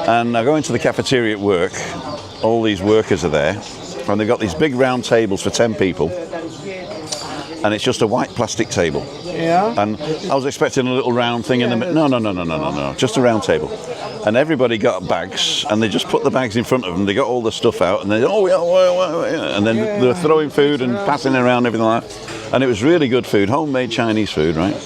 And I go into the cafeteria at work. All these workers are there. And they've got these big round tables for 10 people, and it's just a white plastic table. Yeah. And I was expecting a little round thing in the middle. No, just a round table. And everybody got bags, and they just put the bags in front of them. They got all the stuff out, and they and then they were throwing food and passing it around, everything like that. And it was really good food, homemade Chinese food, right?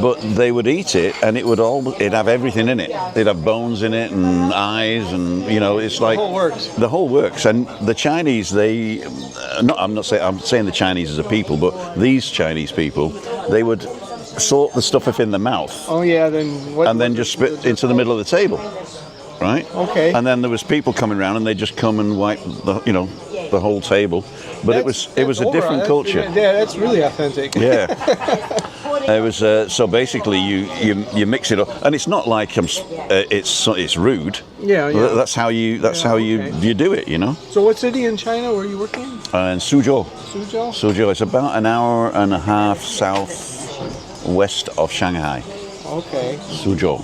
But they would eat it, and it'd have everything in it. They'd have bones in it and eyes, and you know, it's like the whole works. And the Chinese, I'm saying the Chinese as a people, but these Chinese people, they would sort the stuff up in the mouth. Oh yeah, then just spit into the middle of the table, right? Okay. And then there was people coming around, and they just come and wipe the whole table. But it was a different culture. Yeah, that's really authentic. Yeah. It was so basically you mix it up, and it's not like it's rude. Yeah. That's how you do it, you know. So what city in China were you working in? In Suzhou. Suzhou. It's about an hour and a half south west of Shanghai. Okay. Suzhou.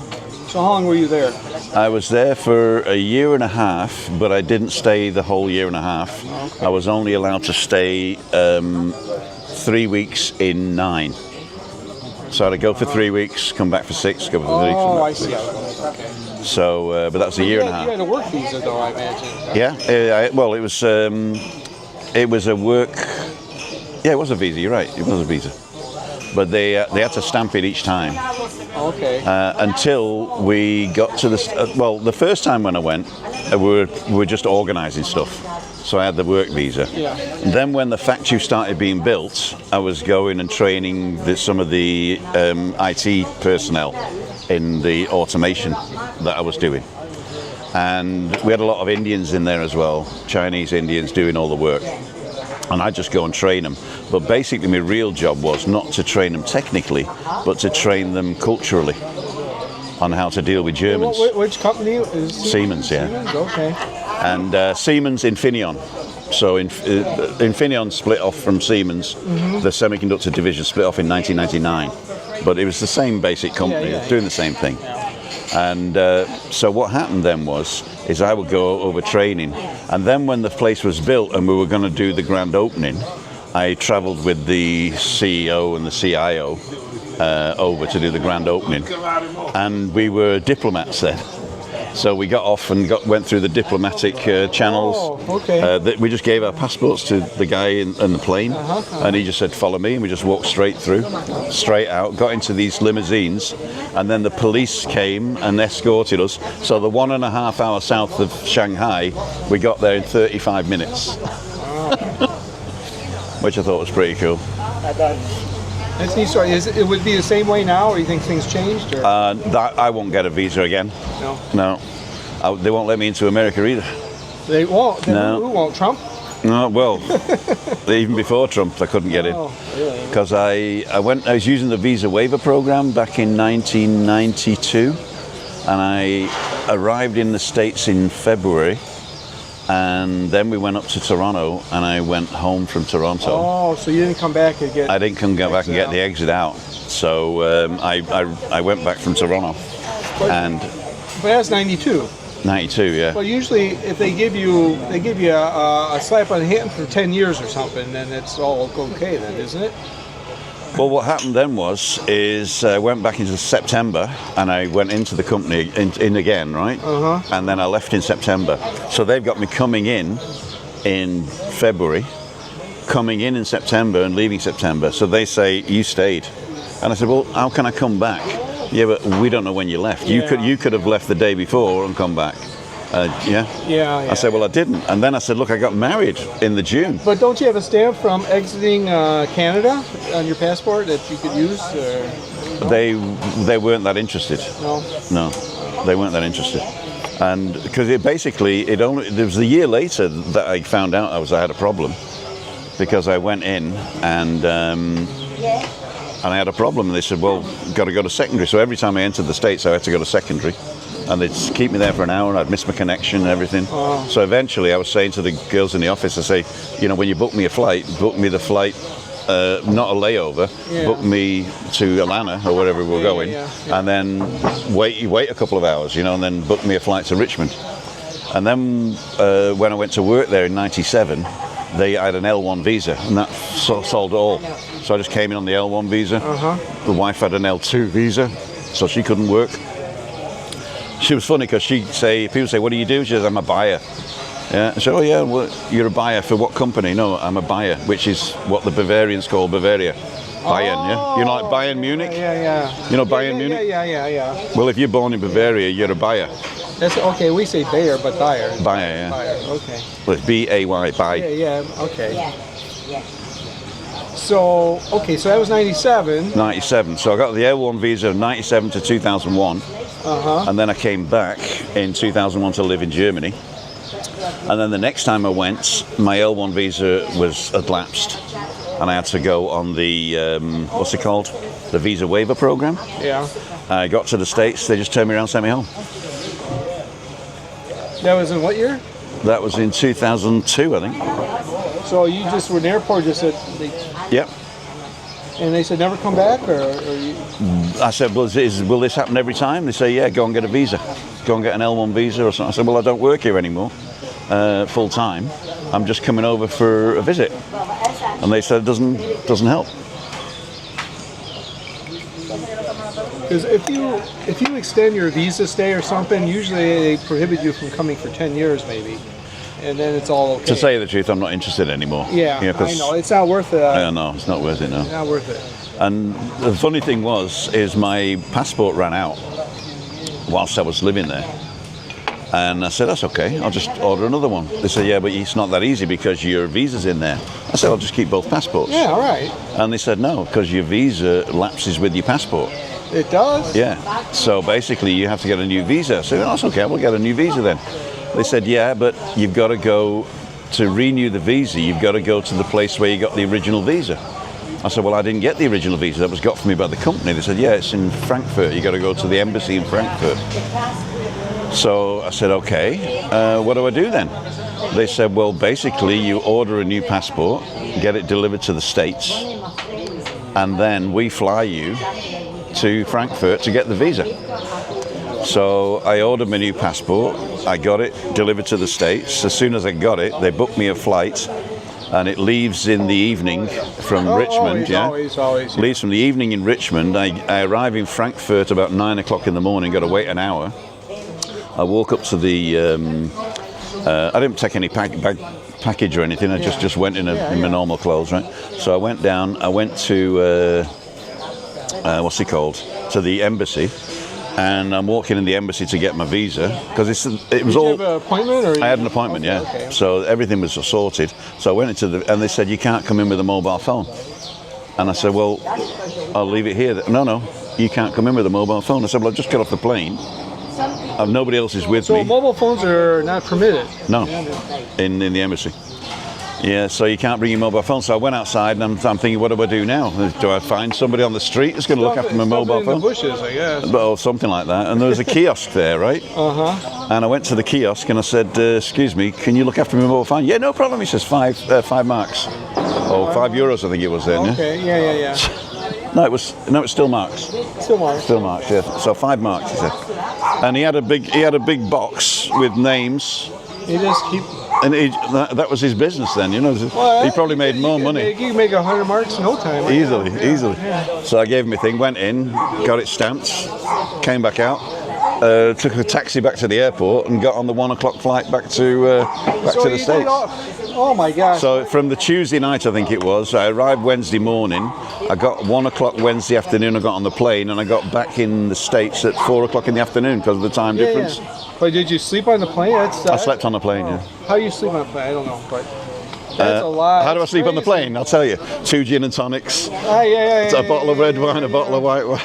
So how long were you there? I was there for a year and a half, but I didn't stay the whole year and a half. Okay. I was only allowed to stay 3 weeks in 9. So I'd go for 3 weeks, come back for 6, go for 3 weeks. Oh, I see. Okay. So, but that was a year and a half. You had a work visa, though, I imagine. Right? Yeah. Well, it was a work. Yeah, it was a visa. You're right. It was a visa. But they had to stamp it each time. Okay. Until we got to the first time when I went, we were just organising stuff. So I had the work visa. Yeah. And then when the factory started being built, I was going and training some of the IT personnel in the automation that I was doing. And we had a lot of Indians in there as well, Chinese Indians doing all the work. And I'd just go and train them. But basically my real job was not to train them technically, but to train them culturally on how to deal with Germans. Which company is Siemens, yeah. Siemens, okay. And Siemens Infineon. So Infineon split off from Siemens. The semiconductor division split off in 1999. But it was the same basic company, doing the same thing. And so what happened then is I would go over training, and then when the place was built and we were going to do the grand opening, I travelled with the CEO and the CIO over to do the grand opening, and we were diplomats then. So we got off and went through the diplomatic channels. Oh, okay. We just gave our passports to the guy in the plane, and he just said, "Follow me," and we just walked straight through, straight out, got into these limousines, and then the police came and escorted us. So the 1.5 hour south of Shanghai, we got there in 35 minutes, which I thought was pretty cool. That's neat story. It would be the same way now, or you think things changed? Or? I won't get a visa again. No. They won't let me into America either. They won't? No. Who won't? Trump? No, well, even before Trump, I couldn't get in. Oh, really? Because I was using the visa waiver program back in 1992, and I arrived in the States in February, and then we went up to Toronto, and I went home from Toronto. Oh, so you didn't come back and get... I didn't come back and get the exit out. So I went back from Toronto. But that's 92. 92, yeah. Well, usually if they give you a slap on the hand for 10 years or something, then it's all okay then, isn't it? Well, what happened then is I went back into September, and I went into the company in again, right? And then I left in September. So they've got me coming in February, coming in September and leaving September. So they say, you stayed. And I said, well, how can I come back? Yeah, but we don't know when you left. Yeah. You could have left the day before and come back. Yeah? Yeah. I said, well, I didn't. And then I said, look, I got married in the June. But don't you have a stamp from exiting Canada on your passport that you could use? Or? They weren't that interested. No, they weren't that interested. And because there was a year later that I found out I had a problem, because I went in and I had a problem, and they said, well, got to go to secondary. So every time I entered the States, I had to go to secondary. And they'd keep me there for an hour, and I'd miss my connection and everything. Oh. So eventually I was saying to the girls in the office, I say, when you book me a flight, book me the flight, not a layover, book me to Alcala or wherever we're going, and then wait a couple of hours, and then book me a flight to Richmond. And then when I went to work there in 97, I had an L1 visa, and that solved it all. So I just came in on the L1 visa. The wife had an L2 visa, so she couldn't work. She was funny because people say, what do you do? She says, I'm a buyer. Yeah. I said, oh yeah, well, you're a buyer for what company? No, I'm a buyer, which is what the Bavarians call Bavaria. Bayern, yeah? You know, like Bayern Munich? Yeah. You know Bayern Munich? Yeah. Well, if you're born in Bavaria, you're a buyer. That's okay. We say Bayer, but Bayer. Bayer, yeah. Bayer, okay. Well, it's B-A-Y, buy. Yeah, okay. So that was 97. 97. So I got the L1 visa of 97 to 2001. And then I came back in 2001 to live in Germany. And then the next time I went, my L1 visa had lapsed. And I had to go on the, what's it called? The visa waiver program. Yeah. I got to the States, they just turned me around and sent me home. That was in what year? That was in 2002, I think. So you just were in the airport, just said... Yep. And they said never come back, or you... I said, well, will this happen every time? They say, yeah, go and get a visa. Go and get an L1 visa or something. I said, well, I don't work here anymore full time. I'm just coming over for a visit. And they said it doesn't help. Because if you extend your visa stay or something, usually they prohibit you from coming for 10 years maybe. And then it's all okay. To say the truth, I'm not interested anymore. Yeah, I know. It's not worth it. Yeah, no, it's not worth it, no. It's not worth it. And the funny thing is my passport ran out whilst I was living there. And I said, that's okay, I'll just order another one. They said, yeah, but it's not that easy because your visa's in there. I said, I'll just keep both passports. Yeah, all right. And they said, no, because your visa lapses with your passport. It does? Yeah. So basically you have to get a new visa. I said, well, that's okay, we'll get a new visa then. They said, yeah, but you've got to go to renew the visa. You've got to go to the place where you got the original visa. I said, well, I didn't get the original visa. That was got for me by the company. They said, yeah, it's in Frankfurt. You've got to go to the embassy in Frankfurt. So I said, okay, what do I do then? They said, well, basically you order a new passport, get it delivered to the States, and then we fly you to Frankfurt to get the visa. So I ordered my new passport, I got it delivered to the States. As soon as I got it, they booked me a flight, and it leaves in the evening from Richmond. Always. Leaves from the evening in Richmond. I arrive in Frankfurt about 9 o'clock in the morning, got to wait an hour. I walk up to the, I didn't take any package or anything, I just went in my normal clothes, right? So I went down, I went to, what's it called, to the embassy, and I'm walking in the embassy to get my visa, because it was all... Did you have an appointment? Or I had an appointment, yeah. Okay. So everything was sorted. So I went into and they said, you can't come in with a mobile phone. And I said, well, I'll leave it here. No, you can't come in with a mobile phone. I said, well, I just got off the plane. Nobody else is with me. So mobile phones are not permitted? No, in the embassy. Yeah, so you can't bring your mobile phone. So I went outside and I'm thinking, what do I do now? Do I find somebody on the street that's going to look after my mobile phone? In the bushes, I guess. Or something like that. And there was a kiosk there, right? Uh-huh. And I went to the kiosk and I said, excuse me, can you look after my mobile phone? Yeah, no problem. He says, five marks. Or €5, I think it was then. Okay, yeah. No, it was still marks. Still marks. Still marks, yeah. So 5 marks, he said. And he had a big box with names. He just keep. And that was his business then, you know. Well, he probably made more money. You can make 100 marks in no time. Easily. Yeah. So I gave him a thing, went in, got it stamped, came back out, took a taxi back to the airport, and got on the 1 o'clock flight back to the States. Oh my gosh. So from the Tuesday night, I think it was, I arrived Wednesday morning. I got 1 o'clock Wednesday afternoon. I got on the plane, and I got back in the States at 4 o'clock in the afternoon because of the time difference. Yeah. But did you sleep on the plane? I slept on the plane. Yeah. How you sleep on the plane? I don't know, but that's a lot. How do I sleep on the plane? I'll tell you. 2 gin and tonics. Yeah. A bottle of red wine, a bottle of white wine.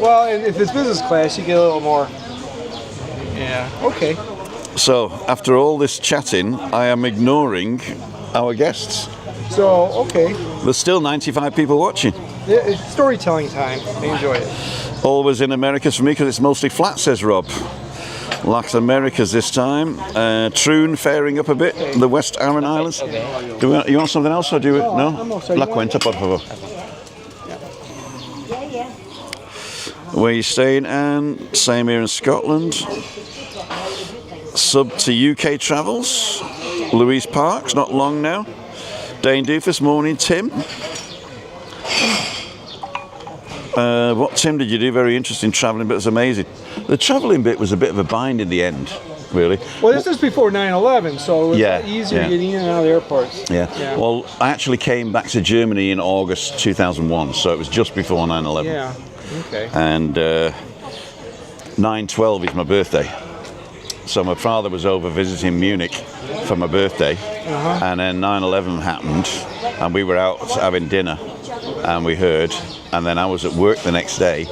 Well, and if it's business class, you get a little more. Yeah. Okay. So, after all this chatting, I am ignoring our guests. So, okay. There's still 95 people watching. Yeah, it's storytelling time. I enjoy it. Always in Americas for me because it's mostly flat, says Rob. Lax Americas this time. Troon faring up a bit. Okay. The West Aran Islands. Okay. You want something else or do you? No? La cuenta, por favor. Yeah. Where are you staying, Anne? Same here in Scotland. Sub to UK travels. Louise Parks, not long now. Dane Doofus, morning, Tim. What, Tim, did you do? Very interesting travelling, but it was amazing. The travelling bit was a bit of a bind in the end, really. Well, this is before 9/11, so it was easier getting in and out of the airports. Yeah. Well, I actually came back to Germany in August 2001, so it was just before 9/11. Yeah, okay. And 9/12 is my birthday. So my father was over visiting Munich for my birthday, and then 9/11 happened, and we were out having dinner, and we heard, and then I was at work the next day.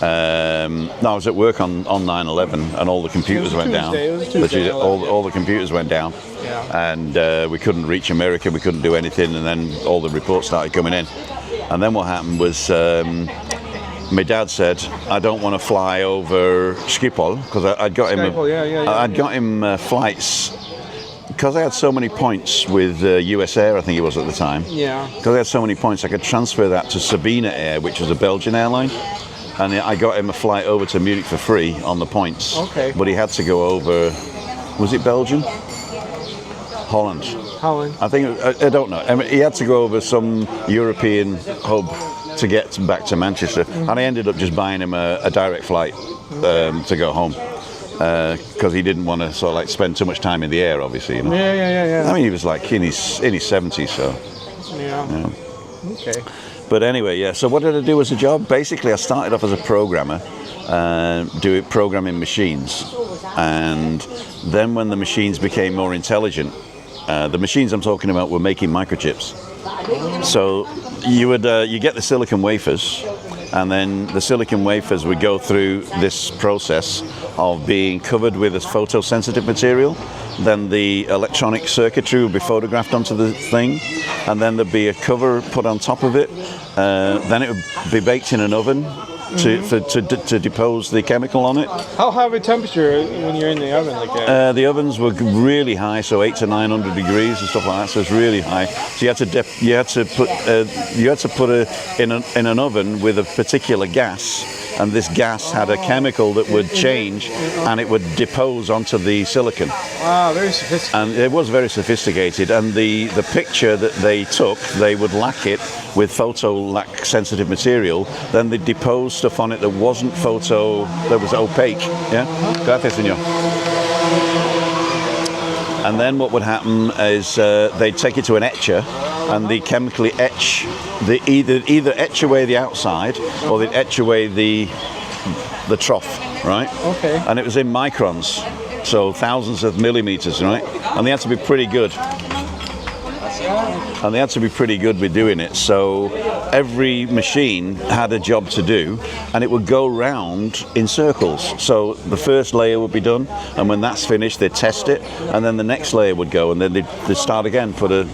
No, I was at work on 9/11, and all the computers went down. All the computers went down, and we couldn't reach America, we couldn't do anything, and then all the reports started coming in. And then what happened was, my dad said, I don't want to fly over Schiphol, because I'd got him flights because I had so many points with US Air, I think it was at the time. Yeah. Because I had so many points, I could transfer that to Sabina Air, which was a Belgian airline. And I got him a flight over to Munich for free on the points. Okay. But he had to go over, was it Belgium? Holland. I think, I don't know. I mean, he had to go over some European hub to get back to Manchester. And I ended up just buying him a direct flight to go home. Because he didn't want to sort of like spend too much time in the air, obviously. You know? Yeah. I mean, he was like in his 70s, so. Yeah. Okay. But anyway, yeah. So what did I do as a job? Basically, I started off as a programmer, programming machines, and then when the machines became more intelligent, the machines I'm talking about were making microchips. So you get the silicon wafers, and then the silicon wafers would go through this process of being covered with a photosensitive material. Then the electronic circuitry would be photographed onto the thing, and then there'd be a cover put on top of it. Then it would be baked in an oven to depose the chemical on it. How high of a temperature when you're in the oven like that? The ovens were really high, so 800 to 900 degrees and stuff like that. So it's really high. So you had to put it in an oven with a particular gas. And this gas had a chemical that would change, and it would depose onto the silicon. Wow, very sophisticated. And it was very sophisticated. And the picture that they took, they would lack it with photo-lac sensitive material. Then they'd depose stuff on it that wasn't that was opaque. Yeah? Gracias, señor. And then what would happen is they'd take it to an etcher, and they chemically etch, either etch away the outside, or they'd etch away the trough, right? Okay. And it was in microns, so thousands of millimeters, right? And they had to be pretty good. And they had to be pretty good with doing it. So every machine had a job to do, and it would go round in circles. So the first layer would be done, and when that's finished, they'd test it, and then the next layer would go, and then they'd start again, put a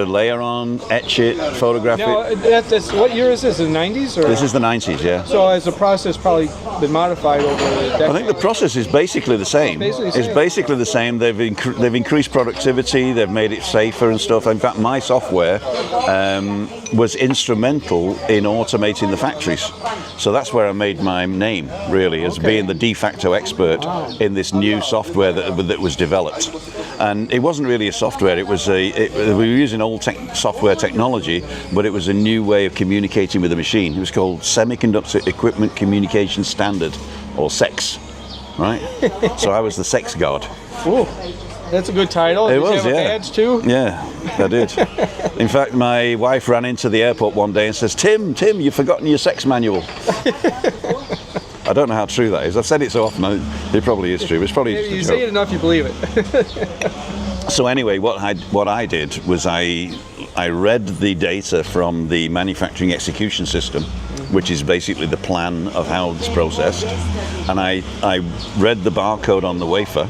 layer on, etch it, photograph it. That's what year is this? The 90s? Or? This is the 90s, yeah. So has the process probably been modified over the decades? I think the process is basically the same. It's basically the same. They've increased productivity. They've made it safer and stuff. In fact, my software was instrumental in automating the factories. So that's where I made my name, really, as being the de facto expert in this new software that was developed. And it wasn't really a software. It was we were using old software technology, but it was a new way of communicating with the machine. It was called Semiconductor Equipment Communication Standard, or SEX, right? So I was the SEX god. Ooh, that's a good title. It Did was, you have a badge too? Yeah, I did. In fact, my wife ran into the airport one day and says, Tim, you've forgotten your SEX manual. I don't know how true that is. I've said it so often, it probably is true. It's probably Maybe you say it enough, you believe it. So anyway, what I did was I read the data from the manufacturing execution system, which is basically the plan of how it's processed, and I read the barcode on the wafer,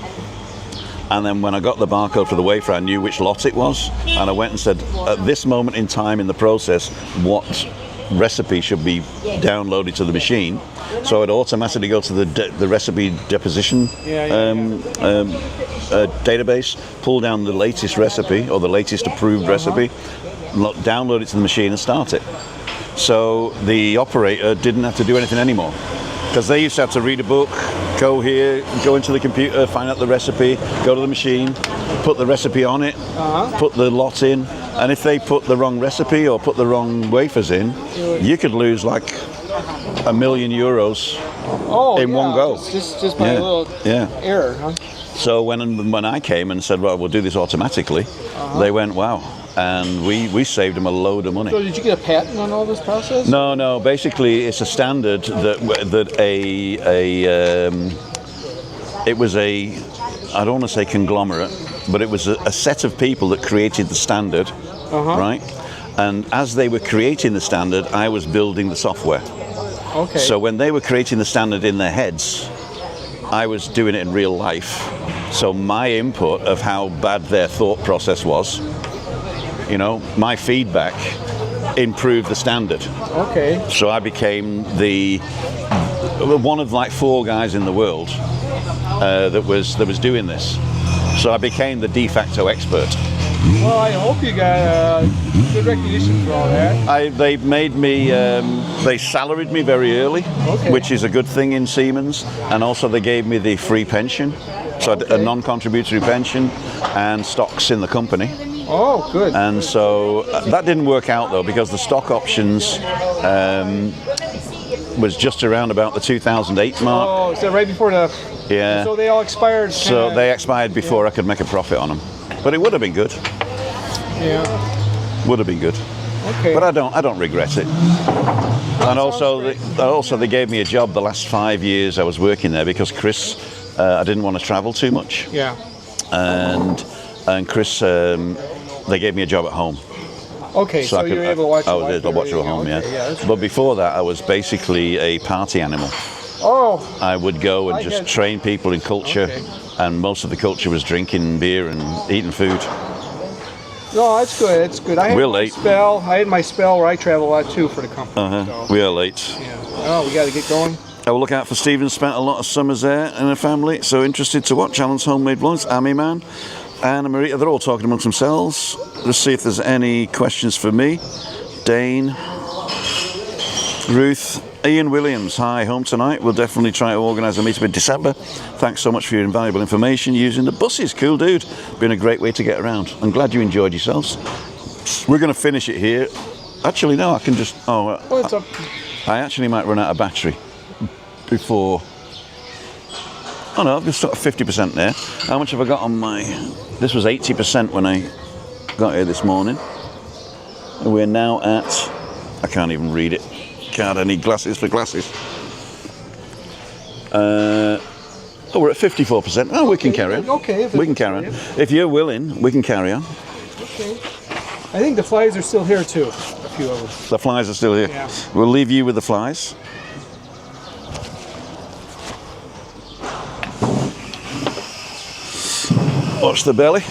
and then when I got the barcode for the wafer, I knew which lot it was, and I went and said, at this moment in time in the process, what recipe should be downloaded to the machine. So I'd automatically go to the recipe deposition database, pull down the latest recipe or the latest approved recipe, download it to the machine and start it. So the operator didn't have to do anything anymore, because they used to have to read a book, go here, go into the computer, find out the recipe, go to the machine, put the recipe on it, put the lot in, and if they put the wrong recipe or put the wrong wafers in, you could lose like €1 million in one go. Just by a little error, huh? So when I came and said, well, we'll do this automatically, they went, wow. And we saved them a load of money. So did you get a patent on all this process? No. Basically, it's a standard it was I don't want to say conglomerate, but it was a set of people that created the standard, right? And as they were creating the standard, I was building the software. Okay. So when they were creating the standard in their heads, I was doing it in real life. So my input of how bad their thought process was, my feedback improved the standard. Okay. So I became one of like 4 guys in the world that was doing this. So I became the de facto expert. Well, I hope you got good recognition for all that. They made me, they salaried me very early, which is a good thing in Siemens, and also they gave me the free pension, so a non-contributory pension and stocks in the company. Oh, good. And so that didn't work out though, because the stock options was just around about the 2008 mark. Oh, so right before the... Yeah. So they all expired. So they expired before I could make a profit on them. But it would have been good. Yeah. Would have been good. Okay. But I don't regret it. And also they gave me a job the last 5 years I was working there, because Chris, I didn't want to travel too much. Yeah. And Chris, they gave me a job at home. Okay, so you were able to watch it. I was able to watch it at home, But before that, I was basically a party animal. Oh. I would go and just train people in culture, and most of the culture was drinking beer and eating food. No, that's good. That's good. I had my spell where I travel a lot too for the company. So. We are late. Yeah. Oh, we got to get going. I will look out for Stephen. Spent a lot of summers there in a family. So interested to watch Alan's homemade vlogs. Amy Man, Anna Maria. They're all talking amongst themselves. Let's see if there's any questions for me. Dane, Ruth. Ian Williams, hi, home tonight. We'll definitely try to organise a meetup in December. Thanks so much for your invaluable information using the buses. Cool, dude. Been a great way to get around. I'm glad you enjoyed yourselves. We're going to finish it here. Actually, no, I can just... What's up? I actually might run out of battery before... Oh, no, I've just got 50% there. How much have I got on my... This was 80% when I got here this morning. We're now at... I can't even read it. God, I need glasses for glasses. We're at 54%. Oh, we can carry on. Okay. We can carry on. If you're willing, we can carry on. Okay. I think the flies are still here too. A few of them. The flies are still here. Yeah. We'll leave you with the flies. Watch the belly.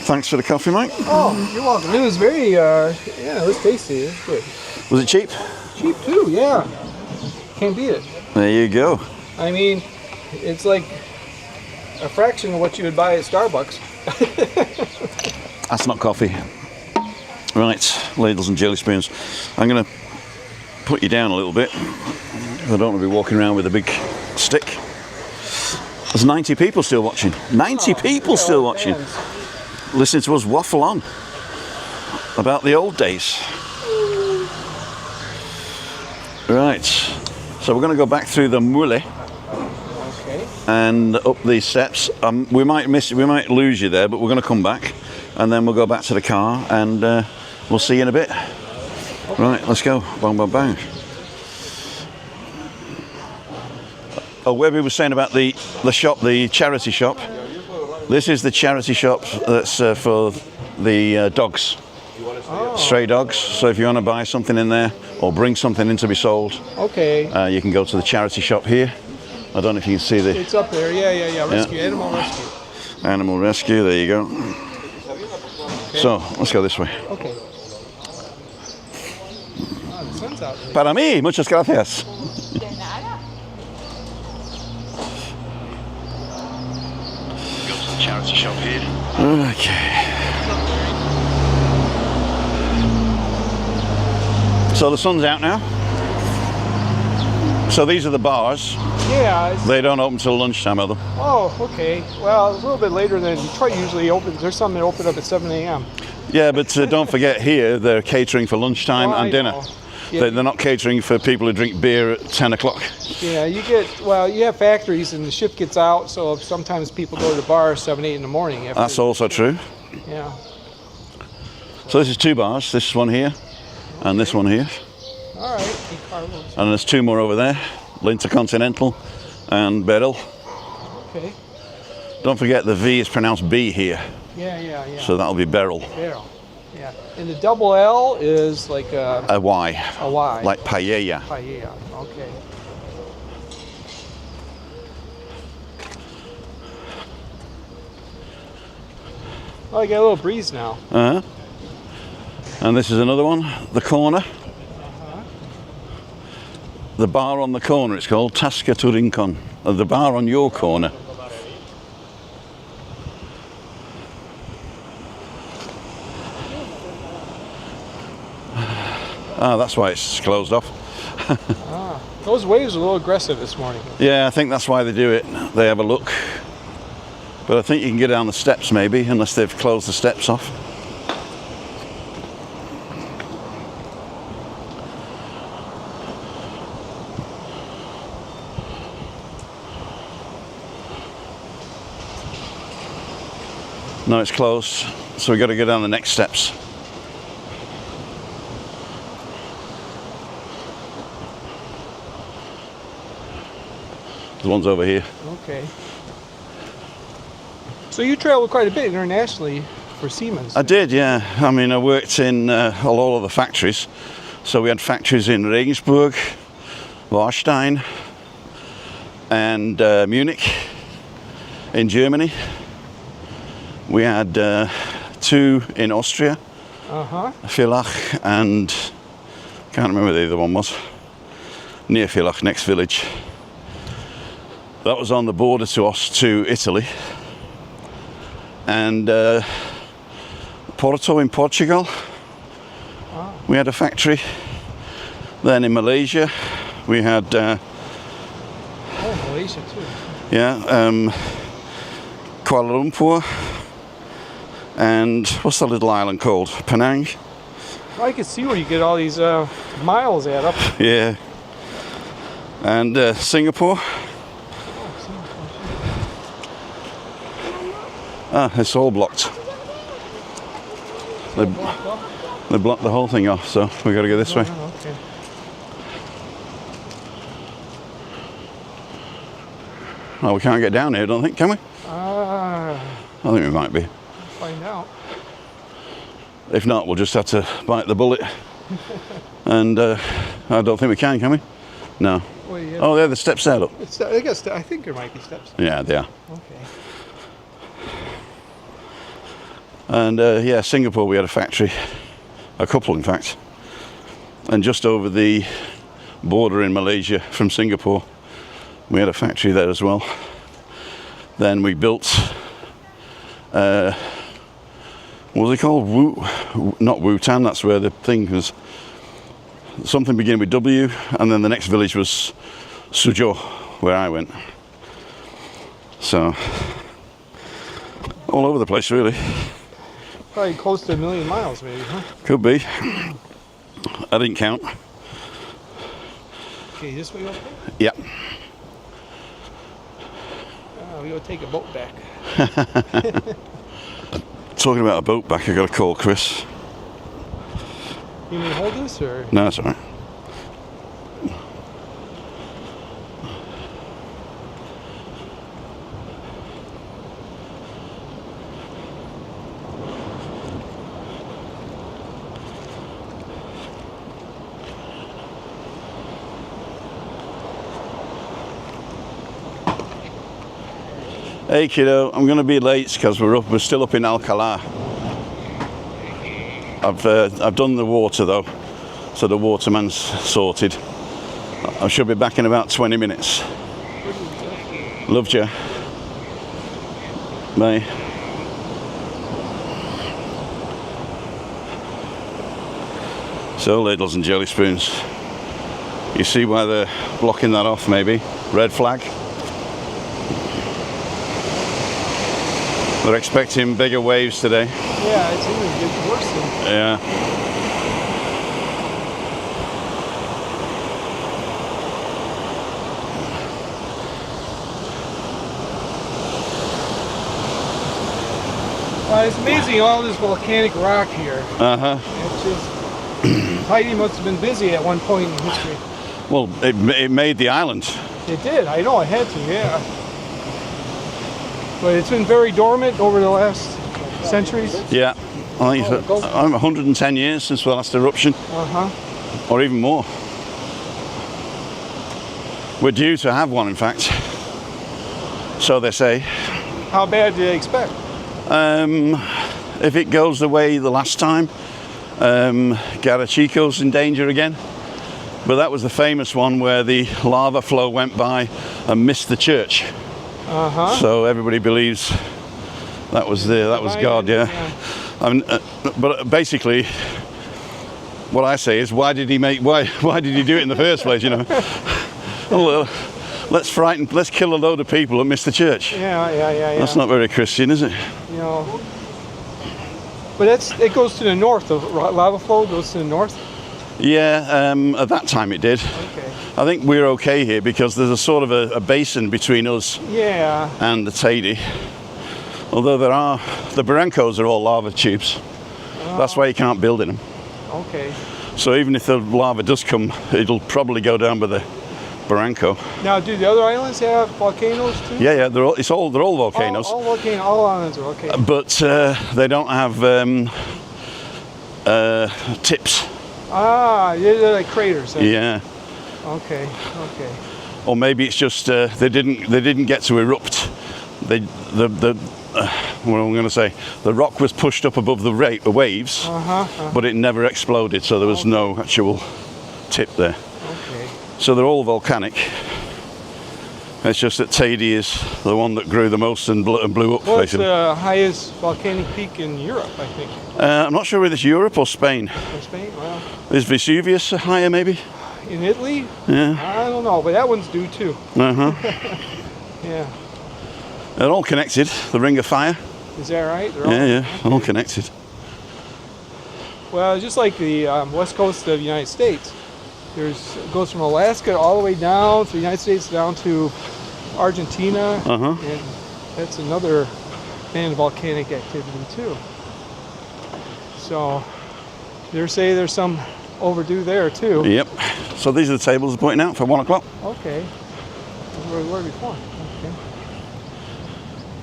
Thanks for the coffee, Mike. Oh, you're welcome. It was very, it was tasty. It was good. Was it cheap? Cheap too, yeah. Can't beat it. There you go. I mean, it's like a fraction of what you would buy at Starbucks. That's not coffee. Right, ladles and jelly spoons. I'm going to put you down a little bit. I don't want to be walking around with a big stick. There's 90 people still watching. 90 people still watching. Listening to us waffle on about the old days. Right, so we're going to go back through the Mule and up these steps. We might lose you there, but we're going to come back, and then we'll go back to the car, and we'll see you in a bit. Right, let's go. Bang, bang, bang. Oh, Webby was saying about the shop, the charity shop. This is the charity shop that's for the dogs, stray dogs. So if you want to buy something in there or bring something in to be sold, you can go to the charity shop here. I don't know if you can see the... It's up there, yeah. Rescue, animal rescue. Animal rescue, there you go. Okay. So, let's go this way. Okay. Oh, the sun's out there. Para mí, muchas gracias. Charity shop here. Okay. So the sun's out now. So these are the bars. Yeah. They don't open till lunchtime, are they? Oh, okay. Well, it's a little bit later than Detroit usually opens. There's some that open up at 7 a.m. Yeah, but don't forget here they're catering for lunchtime and dinner. Yeah. They're not catering for people who drink beer at 10 o'clock. Yeah, you have factories and the shift gets out, so sometimes people go to the bar 7, 8 in the morning. That's also true. Yeah. So this is 2 bars, this one here and this one here. All right. And there's 2 more over there, Intercontinental and Beryl. Okay. Don't forget the V is pronounced B here. Yeah. So that'll be Beryl. Beryl. Yeah. And the double L is like a Y. A Y. Like paella. Paella. Okay. Oh, I got a little breeze now. And this is another one, the corner. The bar on the corner, it's called Tasca tu Rincon. The bar on your corner. Ah, that's why it's closed off. Those waves are a little aggressive this morning. Yeah, I think that's why they do it. They have a look. But I think you can get down the steps maybe, unless they've closed the steps off. No, it's closed, so we've got to go down the next steps. The one's over here. Okay. So you traveled quite a bit internationally for Siemens. I did, yeah. I mean, I worked in a lot of the factories. So we had factories in Regensburg, Warstein, and Munich in Germany. We had 2 in Austria, Villach, and can't remember the other one was. Near Villach, next village. That was on the border to Italy. And Porto in Portugal. We had a factory. Then in Malaysia, we had. Malaysia too. Yeah, Kuala Lumpur. And what's the little island called? Penang? I can see where you get all these miles add up. Yeah. And Singapore. Ah, it's all blocked. They blocked the whole thing off, so we've got to go this way. Okay. Oh, we can't get down here, I don't think, can we? I I think we might be. find out. If not, we'll just have to bite the bullet. And I don't think we can we? No. Well, yeah. Oh, there, the steps there, look. I think there might be steps. Yeah, they are. Okay. And yeah, Singapore, we had a factory, a couple in fact. And just over the border in Malaysia from Singapore, we had a factory there as well. Then we built, what was it called? Not Wutan, that's where the thing was. Something beginning with W, and then the next village was Suzhou, where I went. So, all over the place really. Probably close to 1 million miles, maybe, huh? Could be. I didn't count. Okay, this way okay? Yeah. We gotta take a boat back. Talking about a boat back, I got to call Chris. You mean hold this, or? No, that's all right. Hey kiddo, I'm going to be late because we're still up in Alcalá. I've done the water though, so the waterman's sorted. I should be back in about 20 minutes. Loved you. Bye. So, ladles and jelly spoons. You see why they're blocking that off, maybe? Red flag. They're expecting bigger waves today. Yeah, it's even getting worse than. Yeah. It's amazing all this volcanic rock here. Uh-huh. It's just, Heidi must have been busy at one point in history. Well, it made the island. It did, I know, it had to, yeah. But it's been very dormant over the last centuries. Yeah. I think it's 110 years since the last eruption. Uh-huh. Or even more. We're due to have one, in fact. So they say. How bad do they expect? If it goes the way the last time, Garachico's in danger again. But that was the famous one where the lava flow went by and missed the church. Uh-huh. So everybody believes that was God, yeah. I mean, but basically, what I say is, why did he do it in the first place? You know, well, let's kill a load of people and miss the church. Yeah. That's not very Christian, is it? You know, but it goes to the north. The lava flow goes to the north. Yeah, at that time it did. Okay. I think we're okay here because there's a sort of a basin between us and the Teide. Although the barrancos are all lava tubes. That's why you can't build in them. Okay. So even if the lava does come, it'll probably go down by the barranco. Now, do the other islands have volcanoes too? Yeah, they're all volcanoes. All islands are volcanoes. But they don't have tips. They're like craters. Then. Yeah. Okay. Or maybe it's just they didn't get to erupt. What I'm going to say, the rock was pushed up above the waves, but it never exploded, so there was no actual tip there. Okay. So they're all volcanic. It's just that Teide is the one that grew the most and blew up. Well, it's the highest volcanic peak in Europe, I think. I'm not sure whether it's Europe or Spain. Or Spain? Well. Is Vesuvius higher, maybe? In Italy? Yeah. I don't know, but that one's due too. Yeah. They're all connected. The Ring of Fire. Is that right? All connected. Well, just like the west coast of the United States, it goes from Alaska all the way down to the United States, down to Argentina, and that's another band of volcanic activity too. So they say there's some overdue there too. Yep. So these are the tables they're pointing out for 1 o'clock. Okay. Where we were before. Okay.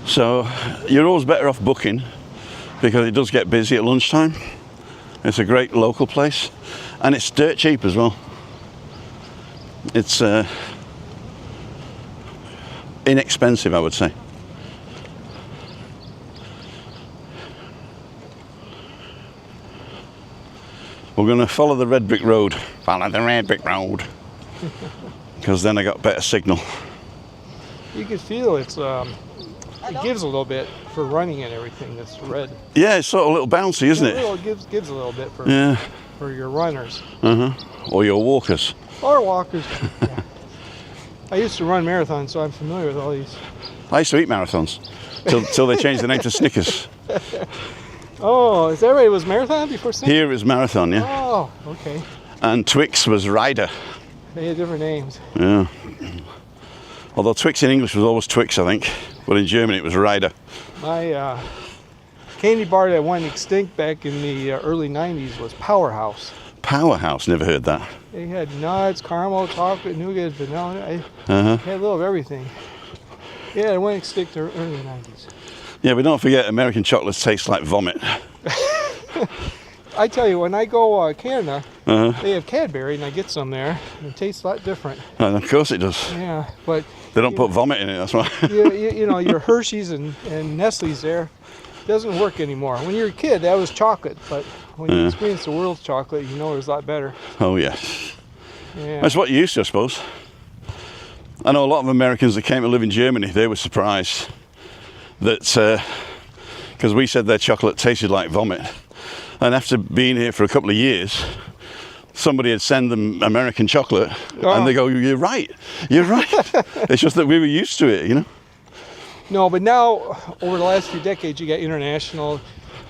So you're always better off booking because it does get busy at lunchtime. It's a great local place and it's dirt cheap as well. It's inexpensive, I would say. We're going to follow the red brick road. Follow the red brick road. Because then I got better signal. You can feel it gives a little bit for running and everything. That's red. Yeah, it's sort of a little bouncy, isn't it? It gives a little bit for your runners. Or your walkers. Or walkers. Yeah. I used to run marathons, so I'm familiar with all these. I used to eat marathons till they changed the name to Snickers. Oh, is that right? It was marathon before Snickers? Here is marathon, yeah. Oh, okay. And Twix was Ryder. They had different names. Yeah. Although Twix in English was always Twix, I think. But in German it was Ryder. My candy bar that went extinct back in the early 90s was Powerhouse. Powerhouse, never heard that. They had nuts, caramel, chocolate, nougat, vanilla. Had a little of everything. Yeah, it went extinct in the early 90s. Yeah, but don't forget, American chocolates taste like vomit. I tell you, when I go Canada, they have Cadbury, and I get some there. And it tastes a lot different. And of course it does. Yeah, but they don't put vomit in it. That's why. you know, your Hershey's and Nestle's there doesn't work anymore. When you're a kid, that was chocolate, but when you experience the world's chocolate, you know it's a lot better. Oh yes. Yeah. That's what you used to, I suppose. I know a lot of Americans that came to live in Germany. They were surprised that because we said their chocolate tasted like vomit. And after being here for a couple of years, somebody had sent them American chocolate, and they go, "You're right. It's just that we were used to it, you know." No, but now over the last few decades, you got International,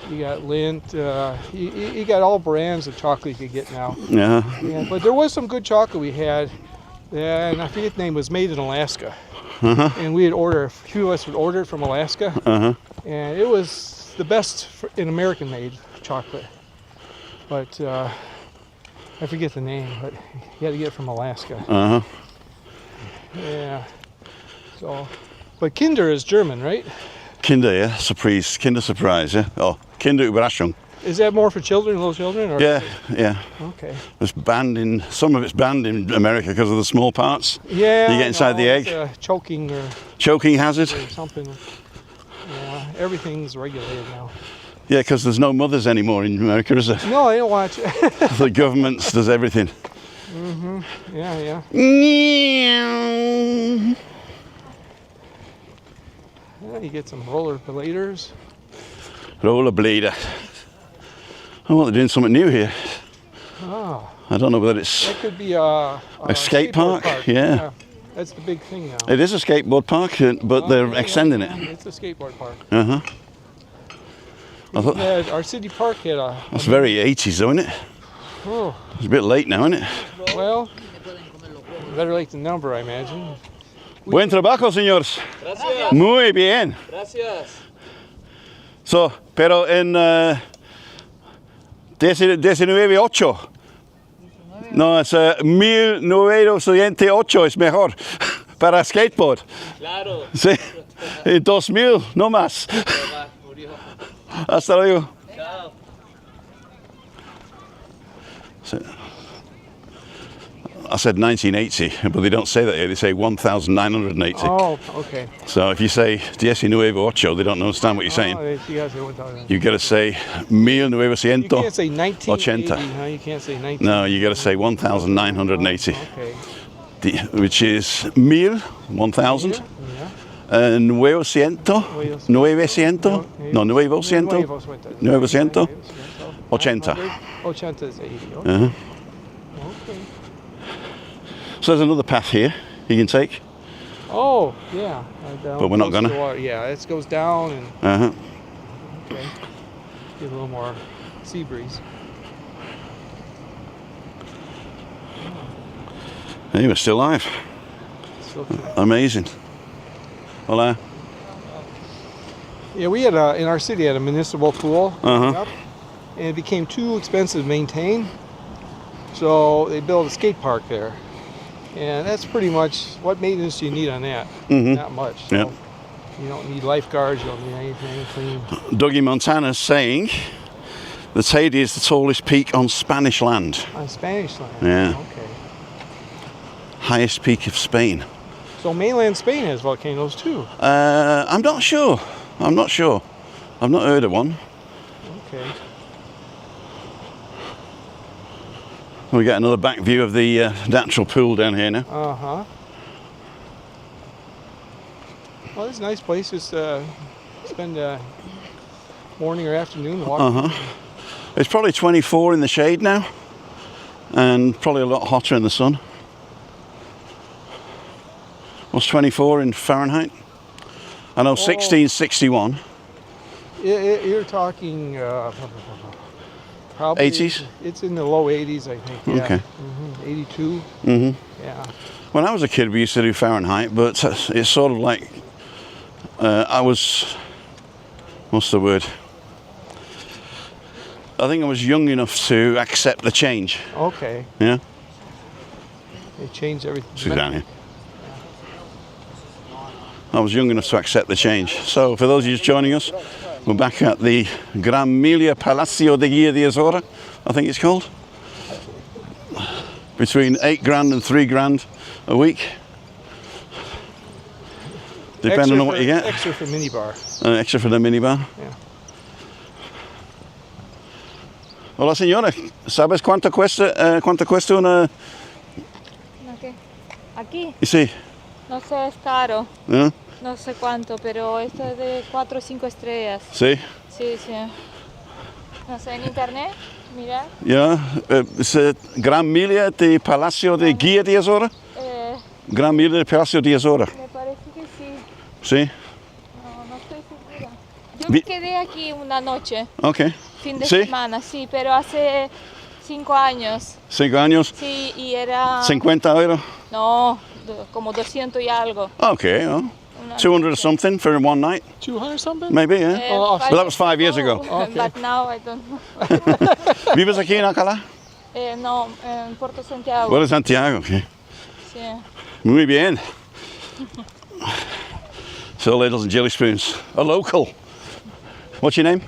you got Lindt, you got all brands of chocolate you could get now. Yeah. But there was some good chocolate we had, and I forget the name. It was made in Alaska, and we had ordered. A few of us would order it from Alaska, and it was the best in American-made chocolate, but I forget the name, but you had to get it from Alaska. Yeah. So, but Kinder is German, right? Kinder, yeah. Surprise. Kinder Surprise, yeah. Oh, Kinder Überraschung. Is that more for children, little children? Or yeah. Okay. Some of it's banned in America because of the small parts. Yeah. You get inside the egg. Choking hazard. Or something. Yeah, everything's regulated now. Yeah, because there's no mothers anymore in America, is there? No, I don't watch it. The government does everything. Yeah. You get some rollerbladers. Rollerblader. Oh, well, they're doing something new here. Oh, I don't know whether it's that could be a skate skateboard park, yeah. That's the big thing now. It is a skateboard park, but they're extending it. It's a skateboard park. Uh-huh. Our city park had a... That's very 80s though, isn't it? Oh, It's a bit late now, isn't it? well, better late than never, I imagine. Buen trabajo, señores. Gracias. Muy bien. Gracias. So, pero en 1908. No, es 1908 es mejor para skateboard. Claro. Sí. En 2000, no más. Murió. Hasta luego. Chao. So, I said 1980, but they don't say that here. They say 1980. Oh, okay. So if you say 1908, they don't understand what you're saying. Oh, you gotta say 1,000. You got to say You can't 1980. say 1980. No, you can't say 1980. No, you got to say 1980, Okay. which is 1000. Yeah. 900. No, 900. 980. 80 is 80. Okay. Uh-huh. Okay. So there's another path here you can take. Oh, yeah. Down But we're not close to gonna. the water. Yeah, it goes down and Uh-huh. okay. Get a little more sea breeze. Hey, we're still alive. So, Amazing. Hola. yeah, we had in our city had a municipal pool, Uh-huh. and it became too expensive to maintain, so they built a skate park there, and that's pretty much what maintenance do you need on that? Mhm. Not much. So Yep. You don't need lifeguards. You don't need anything clean. Dougie Montana's saying that Teide is the tallest peak on Spanish land. On Spanish land. Yeah. Okay. Highest peak of Spain. So mainland Spain has volcanoes too. I'm not sure. I've not heard of one. Okay. We get another back view of the natural pool down here now. Uh-huh. Well, it's a nice place. Just spend morning or afternoon walking. Uh-huh. It's probably 24 in the shade now, and probably a lot hotter in the sun. What's 24 in Fahrenheit? I know 1661. You're talking probably 80s? It's in the low 80s, I think. Yeah. Okay. 82. Mm-hmm. Yeah. When I was a kid, we used to do Fahrenheit, but it's sort of like what's the word? I think I was young enough to accept the change. Okay. Yeah? They changed everything. Sit down here. I was young enough to accept the change. So for those of you just joining us, we're back at the Gran Milia Palacio de Guia de Azora, I think it's called. Between $8,000 and $3,000 a week. Depending on what you get. Extra for minibar. Extra for the minibar. Yeah. Hola señora, ¿sabes cuánto cuesta una? ¿No qué? Aquí, Sí. no sé, es caro. ¿Eh? No sé cuánto, pero esto es de 4 o 5 estrellas. Sí. Sí, sí. No sé, en internet, mira. Ja, es Gran Milia de Palacio de Guia de Azora. Gran Milia de Palacio de Azora. Me parece que sí. Sí. No estoy segura. Yo Vi- me quedé aquí una noche, Okay. fin de Sí. semana, sí, pero hace 5 años. 5 años. Sí, y era... 50 euros. No, como 200 y algo. Okay. Oh. Una 200 or noche. something for one night. 200 something? Maybe, yeah. Oh, But that was 5 years ago. Okay. But now I don't know. ¿Vives aquí en Alcalá? No, en Puerto Santiago. Well, Santiago. Okay. Sí. Muy bien. So, ladles and jelly spoons. A local. What's your name?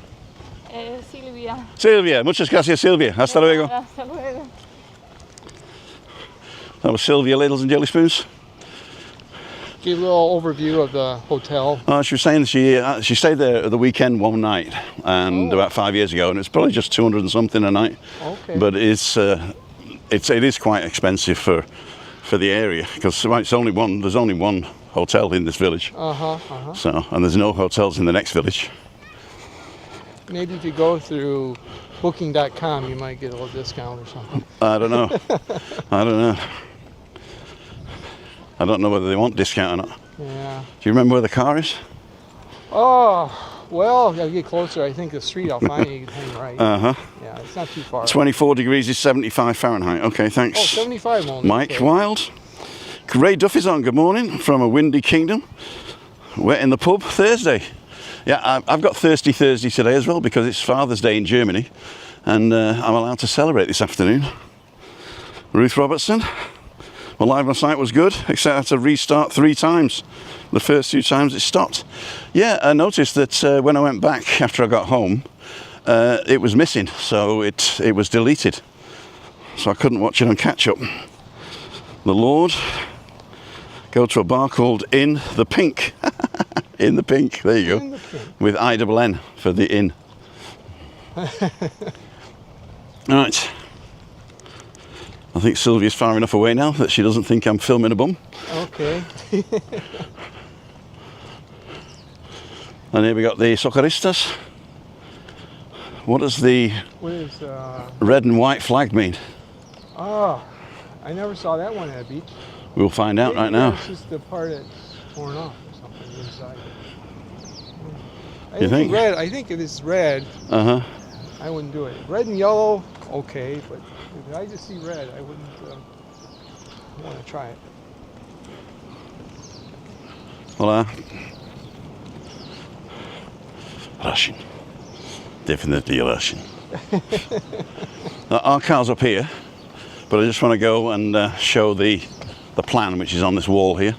Silvia. Silvia. Muchas gracias, Silvia. Hasta luego. Hasta luego. That was Sylvia, ladles and jelly spoons. Give a little overview of the hotel. She was saying she stayed there at the weekend one night, and about 5 years ago, and it's probably just 200 and something a night. Okay. But it is quite expensive for the area because there's only one hotel in this village. So, and there's no hotels in the next village. Maybe if you go through Booking.com, you might get a little discount or something. I don't know. I don't know. I don't know whether they want discount or not. Yeah. Do you remember where the car is? Oh, well, gotta get closer. I think the street I'll find you can hang right. Uh-huh. Yeah, it's not too far. 24 degrees is 75 Fahrenheit. Okay, thanks. Oh, 75 only. Mike Okay. Wild. Ray Duffy's on. Good morning from a windy kingdom. We're in the pub Thursday. Yeah, I've got Thirsty Thursday today as well because it's Father's Day in Germany and I'm allowed to celebrate this afternoon. Ruth Robertson. Well, live on site was good, except I had to restart 3 times. The first 2 times it stopped. Yeah, I noticed that when I went back after I got home, it was missing, so it was deleted. So I couldn't watch it on catch up. The Lord. Go to a bar called In the Pink. In the Pink, there you go. With INN for the inn. Alright. I think Sylvia's far enough away now that she doesn't think I'm filming a bum. Okay. And here we got the Socorristas. What does the What is, red and white flag mean? oh, I never saw that one at a beach. We'll find out right Maybe now. that's just the part that's torn off or something inside. You think? Red, I think if it's red, Uh-huh. I wouldn't do it. Red and yellow, okay, but if I just see red, I wouldn't want to try it. Hola. Russian. Definitely Russian. Our car's up here, but I just want to go and show the plan which is on this wall here.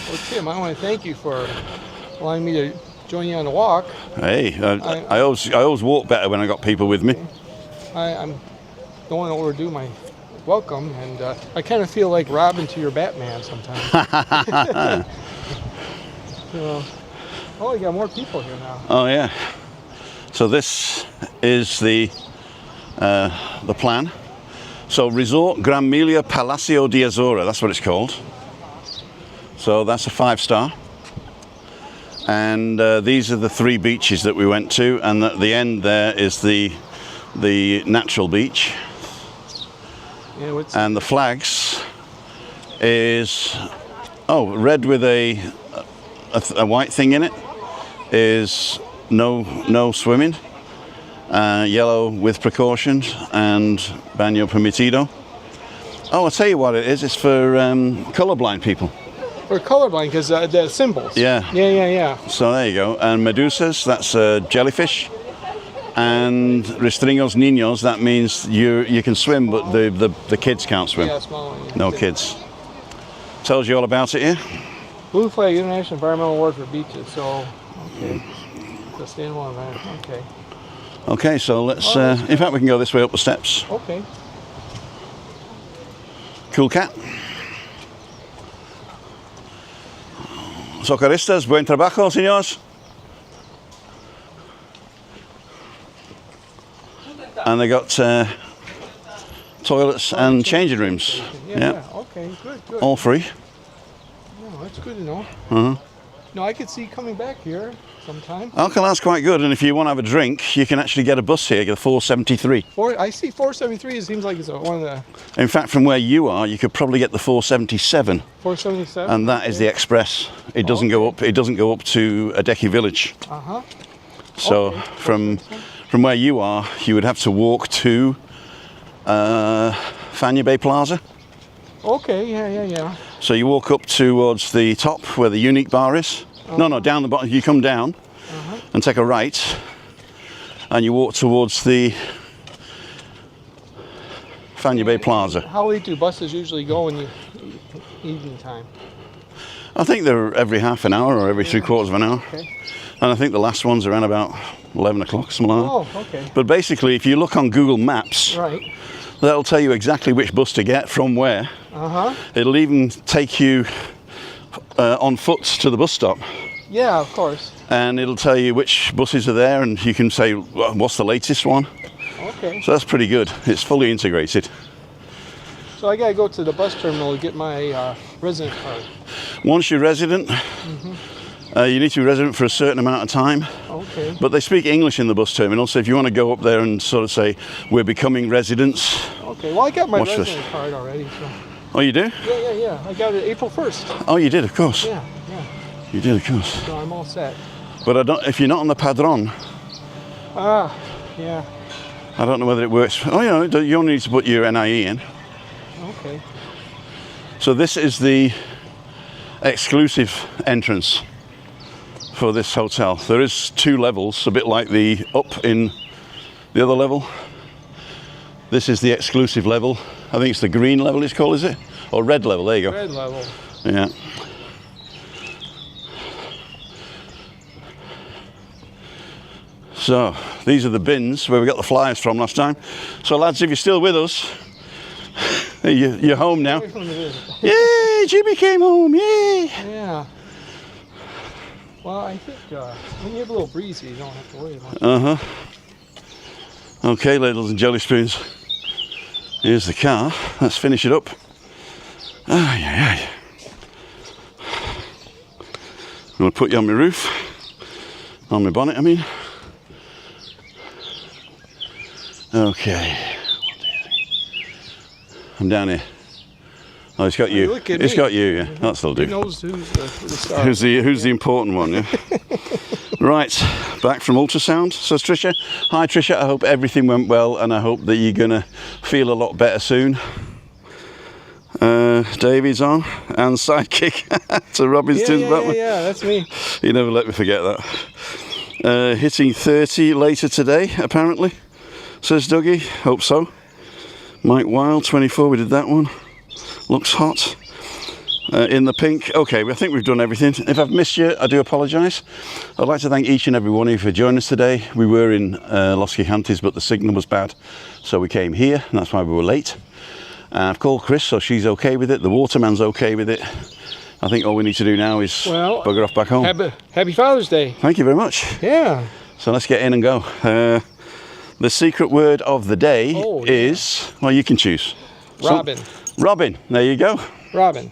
Well, Tim, I want to thank you for allowing me to join you on the walk. Hey, I always walk better when I got people with me. I'm don't want to overdo my welcome, and I kind of feel like Robin to your Batman sometimes. So, oh, you got more people here now. Oh yeah. So this is the plan. So Resort Gran Melia Palacio di Azora, that's what it's called. So that's a 5-star. And these are the 3 beaches that we went to, and at the end there is the natural beach. Yeah, And the flags is red with a white thing in it is no swimming. Yellow with precautions and baño permitido. Oh, I'll tell you what it is. It's for colorblind people. For colorblind, because the symbols. Yeah. Yeah. So there you go. And medusas, that's jellyfish. And restringos niños, that means you can swim, but the kids can't swim. Yeah, small one. Yeah. No kids. Tells you all about it here. Blue Flag International Environmental Award for beaches. So, okay. Sustainable environment. Okay. Okay, so let's. In fact, we can go this way up the steps. Okay. Cool cat. Socorristas, buen trabajo, señores. And they got toilets and changing rooms. Yeah. Okay. Good. All free. Oh, that's good to know. Uh-huh. No, I could see coming back here sometime. Alcala's quite good, and if you want to have a drink, you can actually get a bus here, get a 473. I see 473. It seems like it's one of the In fact, from where you are, you could probably get the 477, 477. and that is the express. It doesn't go up. It doesn't go up to Adeki village. Uh-huh. So Okay. from where you are, you would have to walk to Fanya Bay Plaza. Okay. Yeah. So you walk up towards the top where the Unique bar is. No, down the bottom. You come down and take a right, and you walk towards the Fanya Bay Plaza. How late do buses usually go in the evening time? I think they're every half an hour or every 3/4 of an hour. Okay. And I think the last one's around about 11 o'clock, something like that. Oh, okay. But basically, if you look on Google Maps, Right. that'll tell you exactly which bus to get from where. Uh-huh. It'll even take you on foot to the bus stop, Yeah, of course. and it'll tell you which buses are there, and you can say, well, what's the latest one? Okay. So that's pretty good. It's fully integrated. So I gotta go to the bus terminal to get my resident card. Once you're resident, You need to be resident for a certain amount of time. Okay. But they speak English in the bus terminal, so if you want to go up there and sort of say, we're becoming residents. Okay. Well, I got my Watch this. resident card already. So. Oh, you do? Yeah. I got it April 1st. Oh, you did, of course. Yeah. You did, of course. So I'm all set. But I don't, if you're not on the Padron, Yeah. I don't know whether it works. Oh, yeah, you only need to put your NIE in. Okay. So this is the exclusive entrance for this hotel. There is 2 levels, a bit like the up in the other level. This is the exclusive level. I think it's the green level it's called, is it? Or red level, there you go. Red level. Yeah. So, these are the bins where we got the flyers from last time. So lads, if you're still with us, you're home now. Yay, Jimmy came home, yay! Yeah. Well, I think when you have a little breezy, you don't have to worry about it. Okay, ladles and jelly spoons. Here's the car. Let's finish it up. I'm going to put you on my roof. On my bonnet, I mean. Okay. I'm down here. Oh, it's got you. Look at It's me. got you, yeah. That'll do. Who knows who's the star? Who's the important one, yeah? Right, back from ultrasound. Says Trisha. Hi Trisha, I hope everything went well and I hope that you're gonna feel a lot better soon. Davy's on and sidekick to Robin's Tins Batman. Yeah, that's me. You never let me forget that. Hitting 30 later today, apparently, says Dougie. Hope so. Mike Wild, 24, we did that one. Looks hot. In the pink. Okay, I think we've done everything. If I've missed you, I do apologise. I'd like to thank each and every one of you for joining us today. We were in Los Gigantes, but the signal was bad, so we came here, and that's why we were late. I've called Chris, so she's okay with it. The waterman's okay with it. I think all we need to do now is bugger off back home. Happy Father's Day. Thank you very much. Yeah. So let's get in and go. The secret word of the day is, well, you can choose. Robin. Robin, there you go. Robin.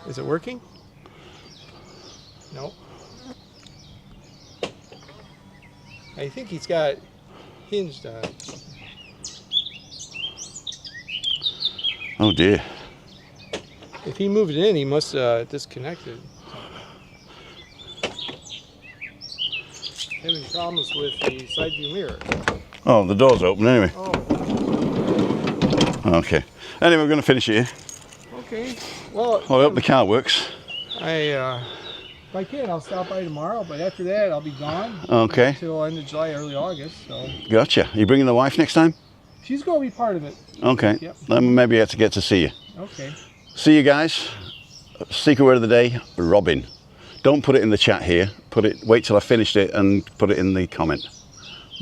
Is it working? No. I think he's got hinged on it. Oh dear. If he moved it in, he must disconnected. Having problems with the side view mirror. Oh, the door's open anyway. Oh, Okay. Anyway, we're going to finish it here. okay. Well, I hope the car works. if I can, I'll stop by tomorrow, but after that, I'll be gone. Okay. Until end of July, early August. So Gotcha. Are you bringing the wife next time? she's going to be part of it. Okay. Yep. Then maybe I have to get to see you. Okay. See you guys. Secret word of the day, Robin. Don't put it in the chat here. Wait till I finished it and put it in the comment.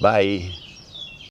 Bye.